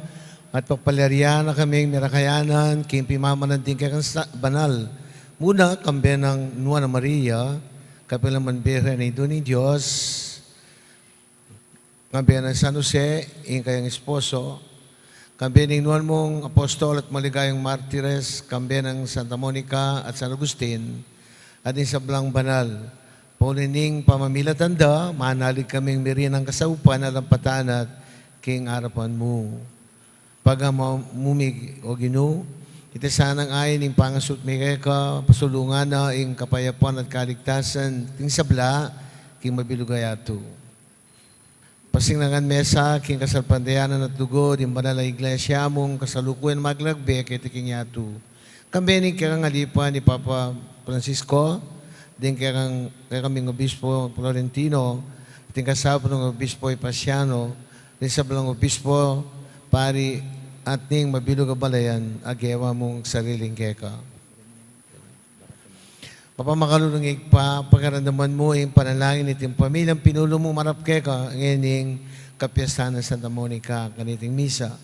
at pagpalarya na kaming mirakayanan, king pimamanan din kekang banal. Muna, kambe ng Nuana Maria, kapilaman bere na ito ni Diyos, kambe ng San Jose, ing kayang esposo, kambe ng Nuan mong apostol at maligayang martires, kambe ng Santa Monica at San Agustin, at sa Blang Banal. Paulining pamamilatanda, manalig kaming mirin ang kasaupan at ang patanat, king harapan mo. Pagamumig o Ginoo, iti sanang ayin ing pangasut mi ka, pasulungan na ing kapayapan at kaligtasan, ting sabla, king mabilugayato. Pasingnangan mesa, king kasalpandayanan at lugod, ing banal na iglesia mong kasalukuyan maglagbe, kay king yato. Kambening kang alipan ni Papa Francisco, din kaming obispo Florentino, ting kasabo ng obispo Ipasiano, din sa blang obispo, pari, at ning mabilog balayan, agewa mong sariling keka. Mapamakalo ng igpa, pagkarandaman mo yung panalangin iting pamilyang pinulo mo marap keka, ngayon kapiyasan ng Santa Monica, kaniting misa.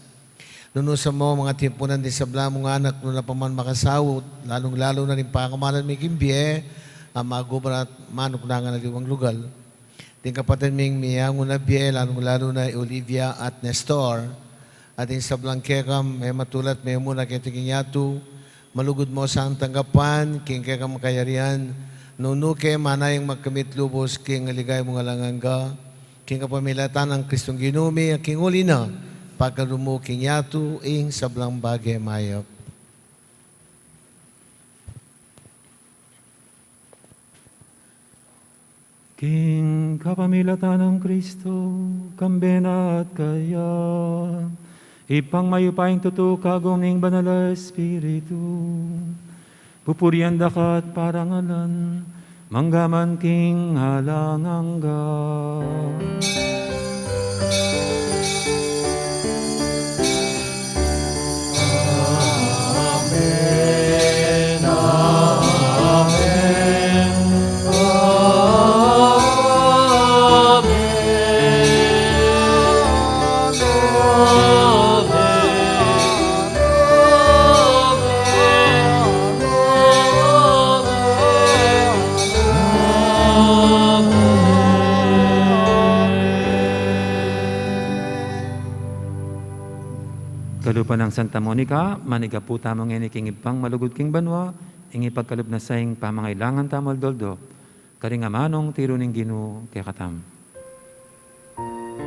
Nunusa mo mga timpunan din sa blamong anak, nung napaman makasawot, lalong-lalo na rin pakamalan may kimbye, ang magubra at manok na nga naliwang lugal. Din kapatid ming miyang unabye, lalong-lalo na Olivia at Nestor, at sa Blanquecam, may matulat, may muna kay tingin yato, malugod mo sa ang tanggapan, king kekam kayarian, nunuke, manayang magkamit lubos, king aligay mong alanganga, king kapamilatan ng Kristong Ginumi, king uli na, pagkalumo king yato, ing sa Blang Bagay Mayap. King kapamilatan ng Kristo, kambena at kaya, ipang mayupayang tuto kagong banal na Espiritu. Pupurian dakat parangalan, manggaman king halangangga. Amen, amen, Kalupan ng Santa Monica, manigapu tamang king ipang malugod king banwa, ing ipagkalup na saing pamangailangan tamal doldo, karingamanong tiro ning Ginoo kay katam. Amen.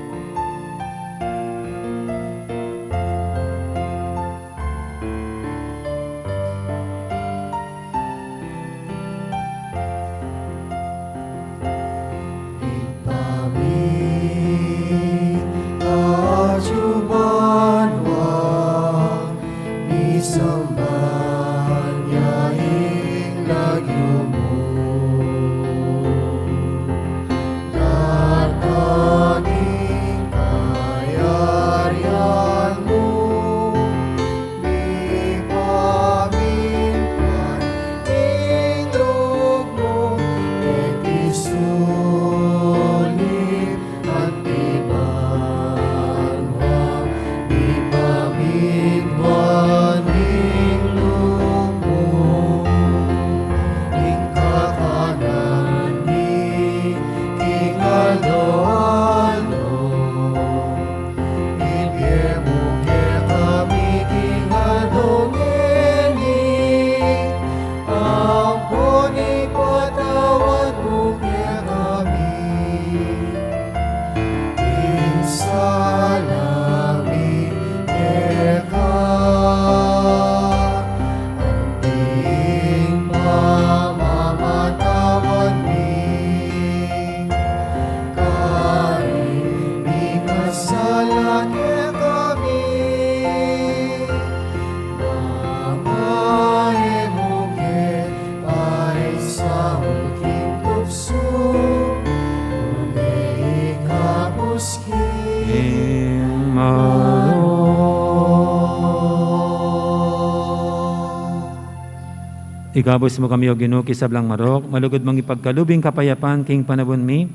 Ikabos mo kami o ginuki sa blang marok, malugod mong ipagkalubing kapayapaan king panabon mi,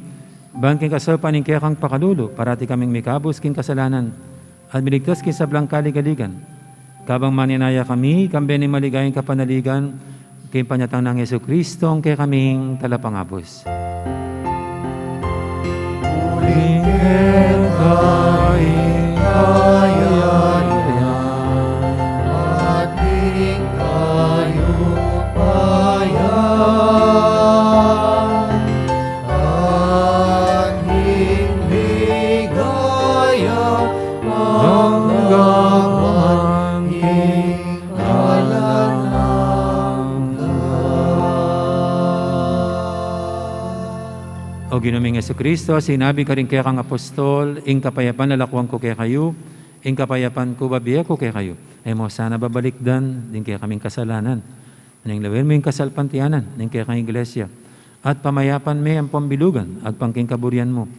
ban king kasapan ning kaya kang pakalulo, parati kaming mikabos king kasalanan, at miligtas king sa blang kaligaligan. Kabang maninaya kami, kambi ni maligayang kapanaligan, king panyatang ng Yesu Kristo, ang kaya kaming talapangabos. ating ating ligaya hanggang hinggalan O Ginoong Yesu Kristo, sinabi ka rin kaya kang apostol, ing kapayapan lalakwang ko kaya kayo, ing kapayapan ko babiya ko kaya kayo. Ay mo sana babalikdan, din kaya kaming kasalanan. Ning lawin mo yung kasalpantianan, ning kaya kang iglesia. At pamayapan may ang pambilugan, at pangking kaburian mo.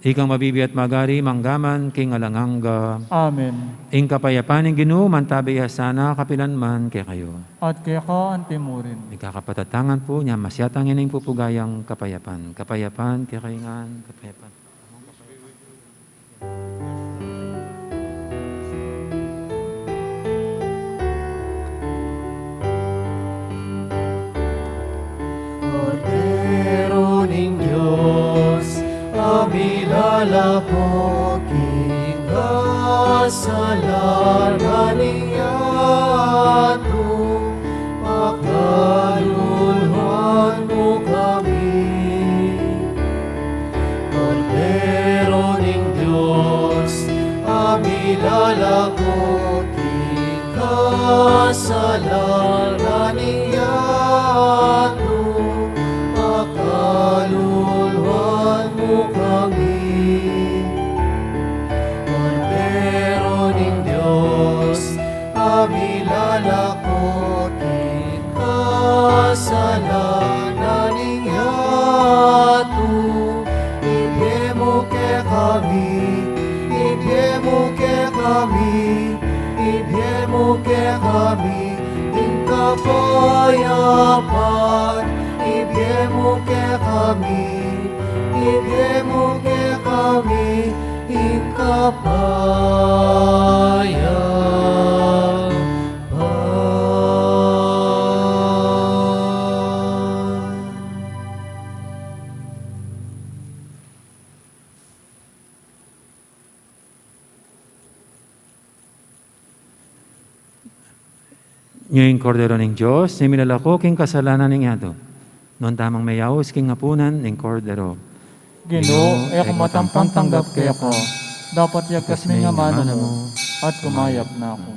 Ikang mabibi at magari, manggaman, king alangangga. Amen. Ing kapayapan ng Ginoo, mantabi sana kapilan man kaya kayo. At kaya ka antimurin. Ikakapatatangan po niya, masyatang ining pupugayang kapayapan. Kapayapan, kaya kaingan, kapayapan. Cordero ning Diyos, amilalapot kasalanan niya to, pakaluluhan mo kami. Cordero ning Diyos, amilalapot kasalanan niya to, pakaluluhan mo kami. Cordero ning Diyos, amilalakot kasalanan niya to, ibigay mo kay kami, ibigay mo kay kami, ibigay mo kay kami, ing kapayapan. Ibigay mo kay kami, ibigay mo kay kami, ing kapayapan. Ngayong kordero ng Diyos, nimilalako king kasalanan ng yato. Noon tamang mayawos king ngapunan ng kordero. Ginoo, ay kumatampang tanggap kaya ko. Dapat yakas may nga mano mo, at kumayap na ako.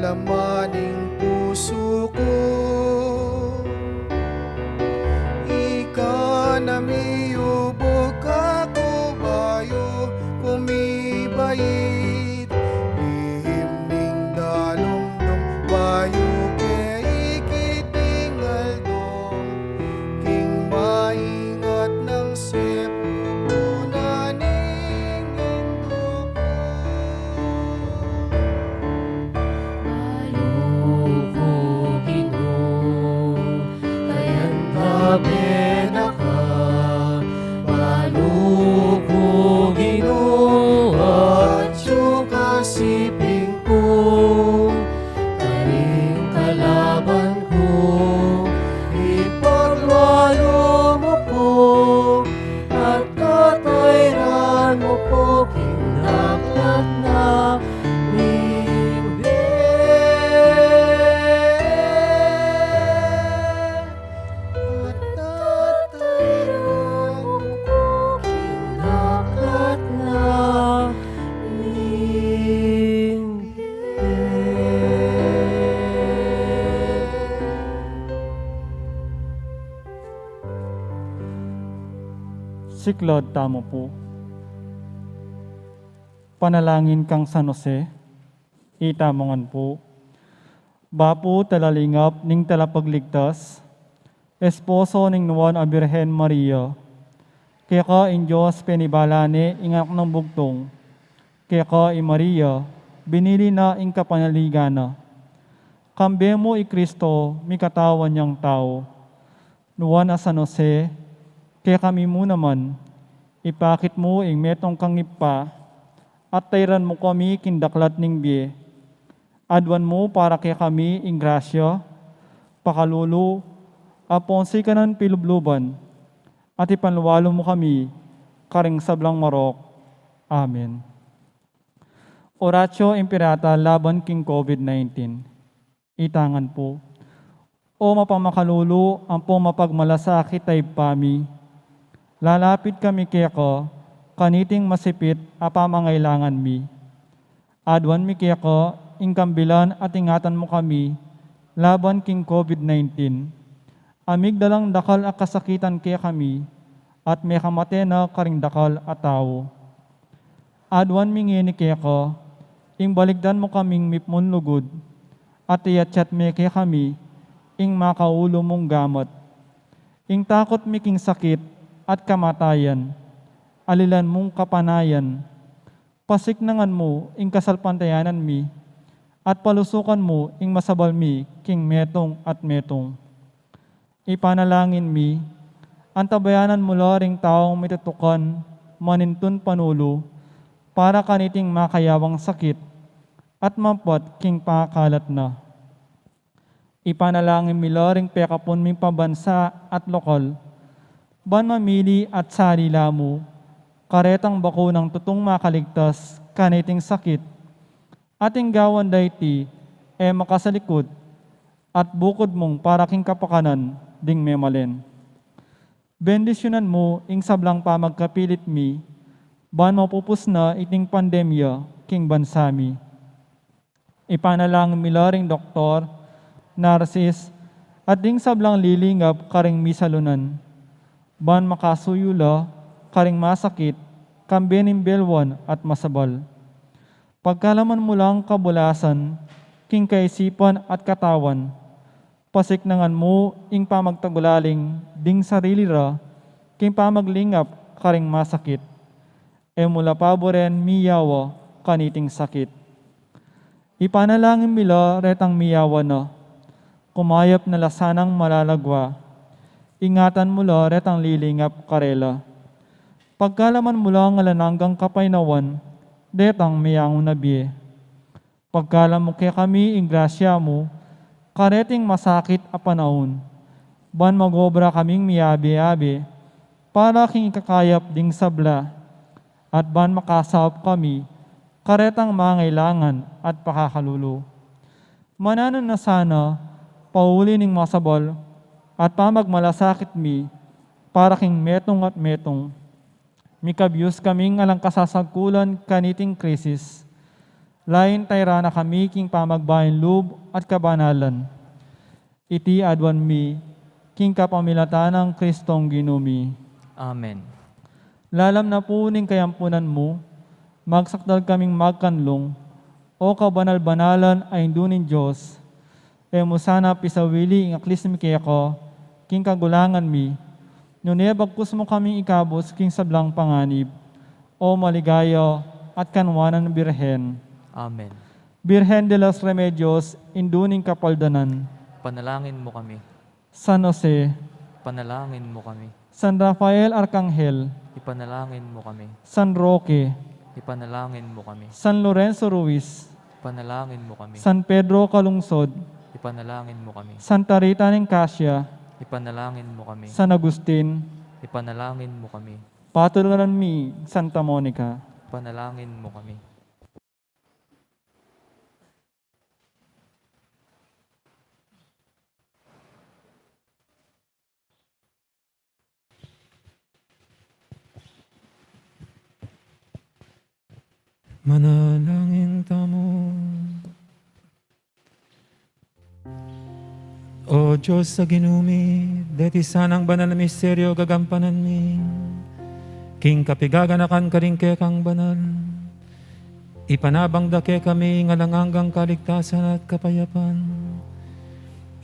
lamaning puso ko. Ika na miyubog ako bayo kumibait, lihim ning dalong ng bayo ke ikitingal dong, king maingat ng sepupunan ning indo ko. Ayoko Ginoo, kaya't tabi na ka. Maluko Ginoo, at sukasiping ko, karing kalaban ko, ipagwalo mo ko, at katayran mo ko, kinaklat na At tatayran mo ko, kinaklat na Siklod tamo po. Panalangin kang San Jose, itamongan po. Bapo talalingap ning talapagligtas, esposo ning nuwan a Birhen Maria, kaya ka in Diyos penibalane ingak ng bugtong, kaya ka i Maria, binili na ing kapanaligana. Kambe mo i Kristo, mi katawan niyang tao. Nuwan a San Jose, kaya kami mo naman, ipakit mo ing metong kangipa, at tayran mo kami kindaklat ning biye. Adwan mo para kaya kami ing grasya, pakalulu, aponsi ka ng pilubluban, at ipanluwalo mo kami, karing sablang marok. Amen. Oratio Imperata laban king COVID-19. Itangan po. O mapamakalulu, ang po mapagmalasakit ay pami. Lalapit kami kaya ko, kaniting masipit apamangailangan mi. Adwan mi kaya ko, ingkambilan at ingatan mo kami, laban king COVID-19. Amig dalang dakal at kasakitan kaya kami, at may kamate na karing dakal at tao. Adwan mi ngini kaya ko, ing baligdan mo kaming mipmon lugod, at iyatsyat mi kaya kami, ing makaulo mong gamot. Ing takot mi king sakit, at kamatayan, alilan mong kapanayan, pasiknangan mo ing kasalpantayanan mi, at palusukan mo ing masabal mi king metong at metong. Ipanalangin mi, antabayanan mo ring taong mitutukan, manintun panulo, para kaniting makayawang sakit, at mampot king pakalat na. Ipanalangin mi ring pekapon mi pabansa at lokal, ban mamili at sarila mo, karetang bako ng tutong makaligtas, kaniting sakit, ating gawan dayti, makasalikod, at bukod mong para king kapakanan, ding memalen. Bendisyonan mo, ing sablang pamagkapilit mi, ban mapupus na iting pandemya, king bansami. Ipanalangin mi ring doktor, narsis, at ding sablang lilingap karing misalunan, ban makasuyula, karing masakit, kambening belwan at masabal. Pagkalaman mo lang kabulasan, king kaisipan at katawan, pasiknangan mo ing pamagtagulaling, ding sarili ra, king pamaglingap, karing masakit. Mula paboren miyawa, kaniting sakit. Ipanalangin mila retang miyawa na, kumayap na lasanang malalagwa, ingatan mo la retang lilingap karela. Pagkalaman mo lang alananggang kapainawan, detang mayang nabiye. Pagkalam mo kaya kami ing grasya mo, kareting masakit a panahon, ban magobra kaming miyabi-yabi, para king ikakayap ding sabla, at ban makasawap kami, karetang mangailangan at pakakalulu. Mananon na sana, pauli ning masabal, at pamagmalasakit mi, para king metong at metong, mikabyus kaming alang kasasagkulan kaniting krisis, Lain tayra na kami king pamagbayan loob at kabanalan. Iti adwan mi, king kapamilatan ng Kristong ginumi. Amen. Lalam na po ning kayampunan mo, magsakdal kaming magkanlong, o kabanal-banalan ay indunin Diyos. E mo sana pisawili ing aklis mi kaya ko, king kagulangan mi, nune bagkus mo kaming ikabos king sablang panganib, o maligayo at kanwanan ng Birhen. Amen. Birhen de los Remedios, induning kapaldanan. Panalangin mo kami. San Jose, Panalangin mo kami. San Rafael Arcangel, Ipanalangin mo kami. San Roque, Ipanalangin mo kami. San Lorenzo Ruiz, Ipanalangin mo kami. San Pedro Calungsod, Ipanalangin mo kami. Santa Rita ng Cassia, Ipanalangin mo kami. San Agustin, Ipanalangin mo kami. patulungan mi, Santa Monica. Panalangin mo kami. Manalangin tamo. O Diyos sa ginumi, deti sanang banal na misteryo gagampanan mi. King kapigaganakan ka rin kang banal. Ipanabang dake kami ngalanganggang kaligtasan at kapayapan.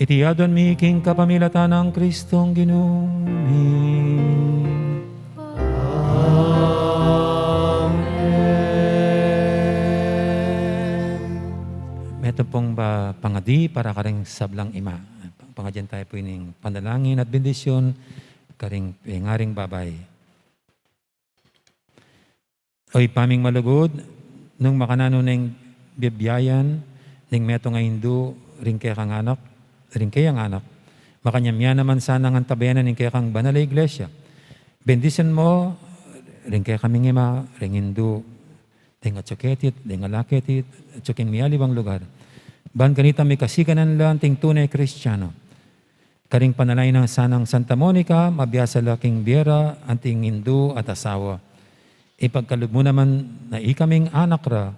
Itiyadon mi king kapamilatan ng Kristong ginumi. Ito pong pangadi para karing sablang ima. Pangadyan tayo po ining panalangin at bendisyon karing ngaring babay. Oy paming malugod, nung makanano ng bibiyayan, ning meto nga hindu, ring kaya kang anak, makanyamya naman sana ng tabayanan ning kaya kang banal na iglesia. Bendisyon mo, ring kaya kaming ima, ring hindu, ting atsuketit, ting alaketit, atsuking miyalibang lugar. Ban kanita may kasikanan lang ting tunay Kristiyano. Karing panalay ng sanang Santa Monica, mabiyasa laking biyera, anting hindu at asawa. Ipagkalog mo naman na ikaming anak ra,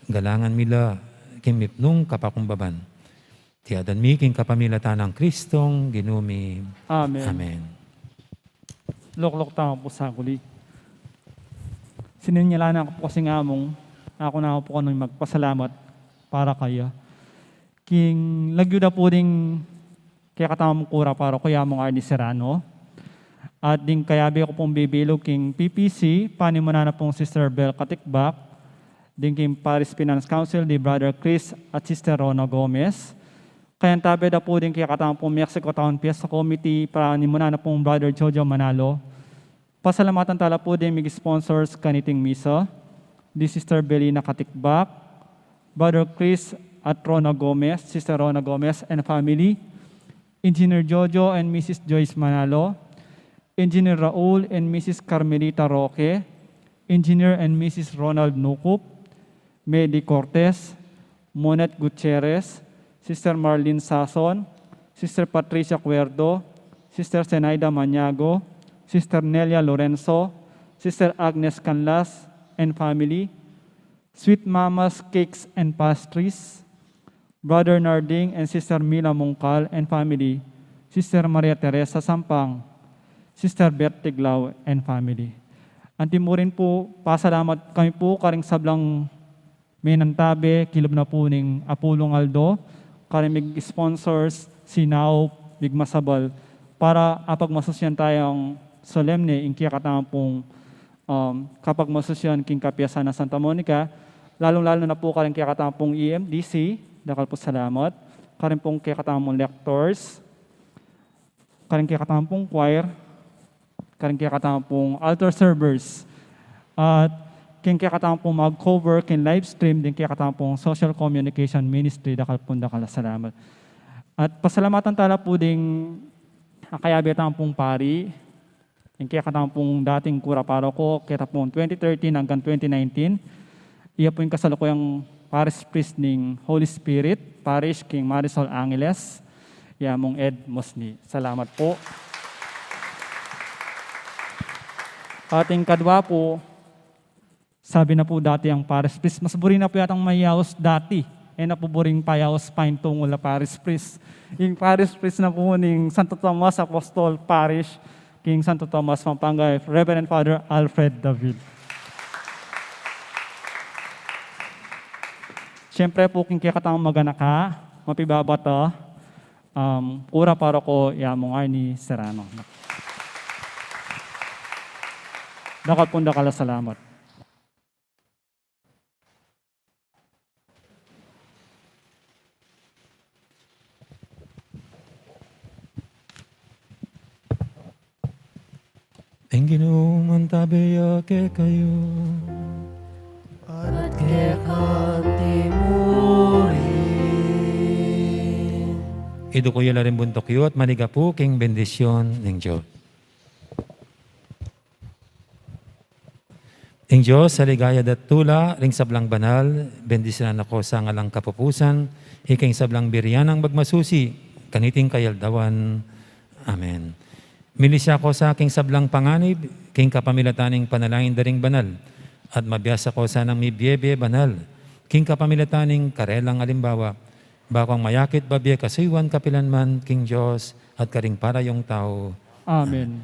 galangan mila kimipnong kapakumbaban. Tiyadan mi king kapamilatan ng Kristong ginumi. Amen. Amen. Loklok tama po sa kuli. Sininyalan ako po kasing among, ako na po kanong magpasalamat para kaya. King lagyo na po ding kaya katamang kura para kuya mong Arnie Serrano. At ding kayabi ko pong bibilog king PPC, panimuna na pong Sister Bel Katikbak, ding king Paris Finance Council, di Brother Chris at Sister Rona Gomez. Kaya tabi na po din kaya katamang pong Mexico Town Fiesta Committee, panimuna na pong Brother Jojo Manalo. Pasalamatan tala po din mig sponsors kaniting misa, di Sister Belina Katikbak, Brother Chris at Rona Gomez, Sister Rona Gomez and family, Engineer Jojo and Mrs. Joyce Manalo, Engineer Raul and Mrs. Carmelita Roque, Engineer and Mrs. Ronald Nukup, Medi Cortez, Monet Gutierrez, Sister Marlene Sason, Sister Patricia Cuerdo, Sister Zenaida Maniago, Sister Nelia Lorenzo, Sister Agnes Canlas and family, Sweet Mamas Cakes and Pastries, Brother Narding and Sister Mila Mongkal and family, Sister Maria Teresa Sampang, Sister Bertie Glau and family. Anti mo rin po, pasalamat kami po karing sablang menantabe, kilob na po ning Apulong Aldo, karing mig-sponsors, sinaw, bigmasabal, para apag masusyan tayong solemne, inkiya katamang pong kapag masusyan king kapiyasan na Santa Monica, lalong-lalo na po karing kaya katamang pong EMDC, dakal po salamat. Karin pong kaya katamang lectors, karin kaya katamang pong choir, karin kaya katamang pong altar servers, at kaya katamang pong mag-cover, kin live stream, din kaya katamang pong social communication ministry, dakal salamat. At pasalamatan tala po ding akayabi katamang pong pari, kaya katamang pong dating kura paroko, kaya pong 2013 hanggang 2019, iya po yung kasalukuyang Parish Priest ning Holy Spirit, Parish King Marisol Angeles, Yamong Ed Mosni. Salamat po. Ating kadwa po, Sabi na po dati ang Paris Priest, mas buri na po yatang mayaos dati. Napuburing payaos pain tungol na Paris Priest. Yung Paris Priest na po ng Santo Tomas Apostol Parish, King Santo Tomas Pampanga, Reverend Father Alfred David. Siyempre po, king kakatamang maganaka, mapibabata, ura para ko, yamong Arnie Serrano. Dakat po dakala salamat. Ang Ginoong antabeya ke kayo. At kekatimurin. Ido ko yala rin buntok yu at maniga po king bendisyon ng Diyos. Ing Diyos, sa ligaya dat tula, ring sablang banal, bendisyonan ako sa ngalang kapupusan, iking sablang biryanang magmasusi, kaniting kayaldawan. Amen. Milisya ko sa aking sablang panganib, king kapamilataning panalangin daring banal, at mabiyasa ko sa nang mibyebe banal, king kapamilataning karelang alimbawa, bakong mayakit babye kasuywan kapilanman, king Diyos, at karing para yung tao. Amen.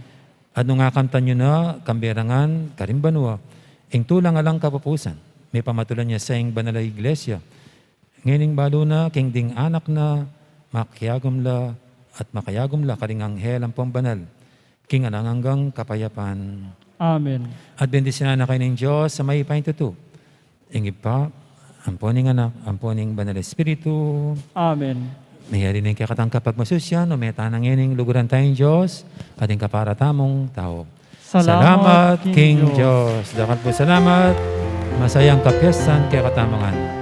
At nung akamtan nyo na, kamberangan, karimbanwa, ing tulang alang kapupusan, may pamatulan niya sa ing banal na iglesia, ngining balo na, king ding anak na, makiyagumla, at makayagumla karing anghel ang pambanal, king ananganggang kapayapan. Amen. At bendisyonan na kayo ng Diyos sa may paintuto. Ingib pa, amponing anak, amponing banal espiritu. Amen. May harinig kakatang kapag masusyan, o may tanang ining luguran tayong Diyos, ating kaparatamong tao. Salamat, King Diyos. Dakat po salamat. Masayang kapyasan kaya katamangan.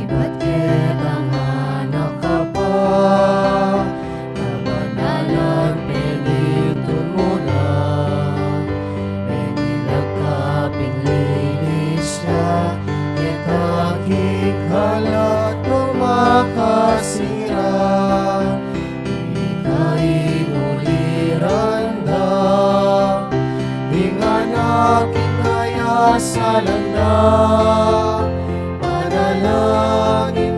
Iba't ketanganak ka pa, kabanalan pinitun mo na, pinilag ka pinlilis na, ketaking kalat tumakasira, ikainuliran da, inganaking kaya salanda, panalangin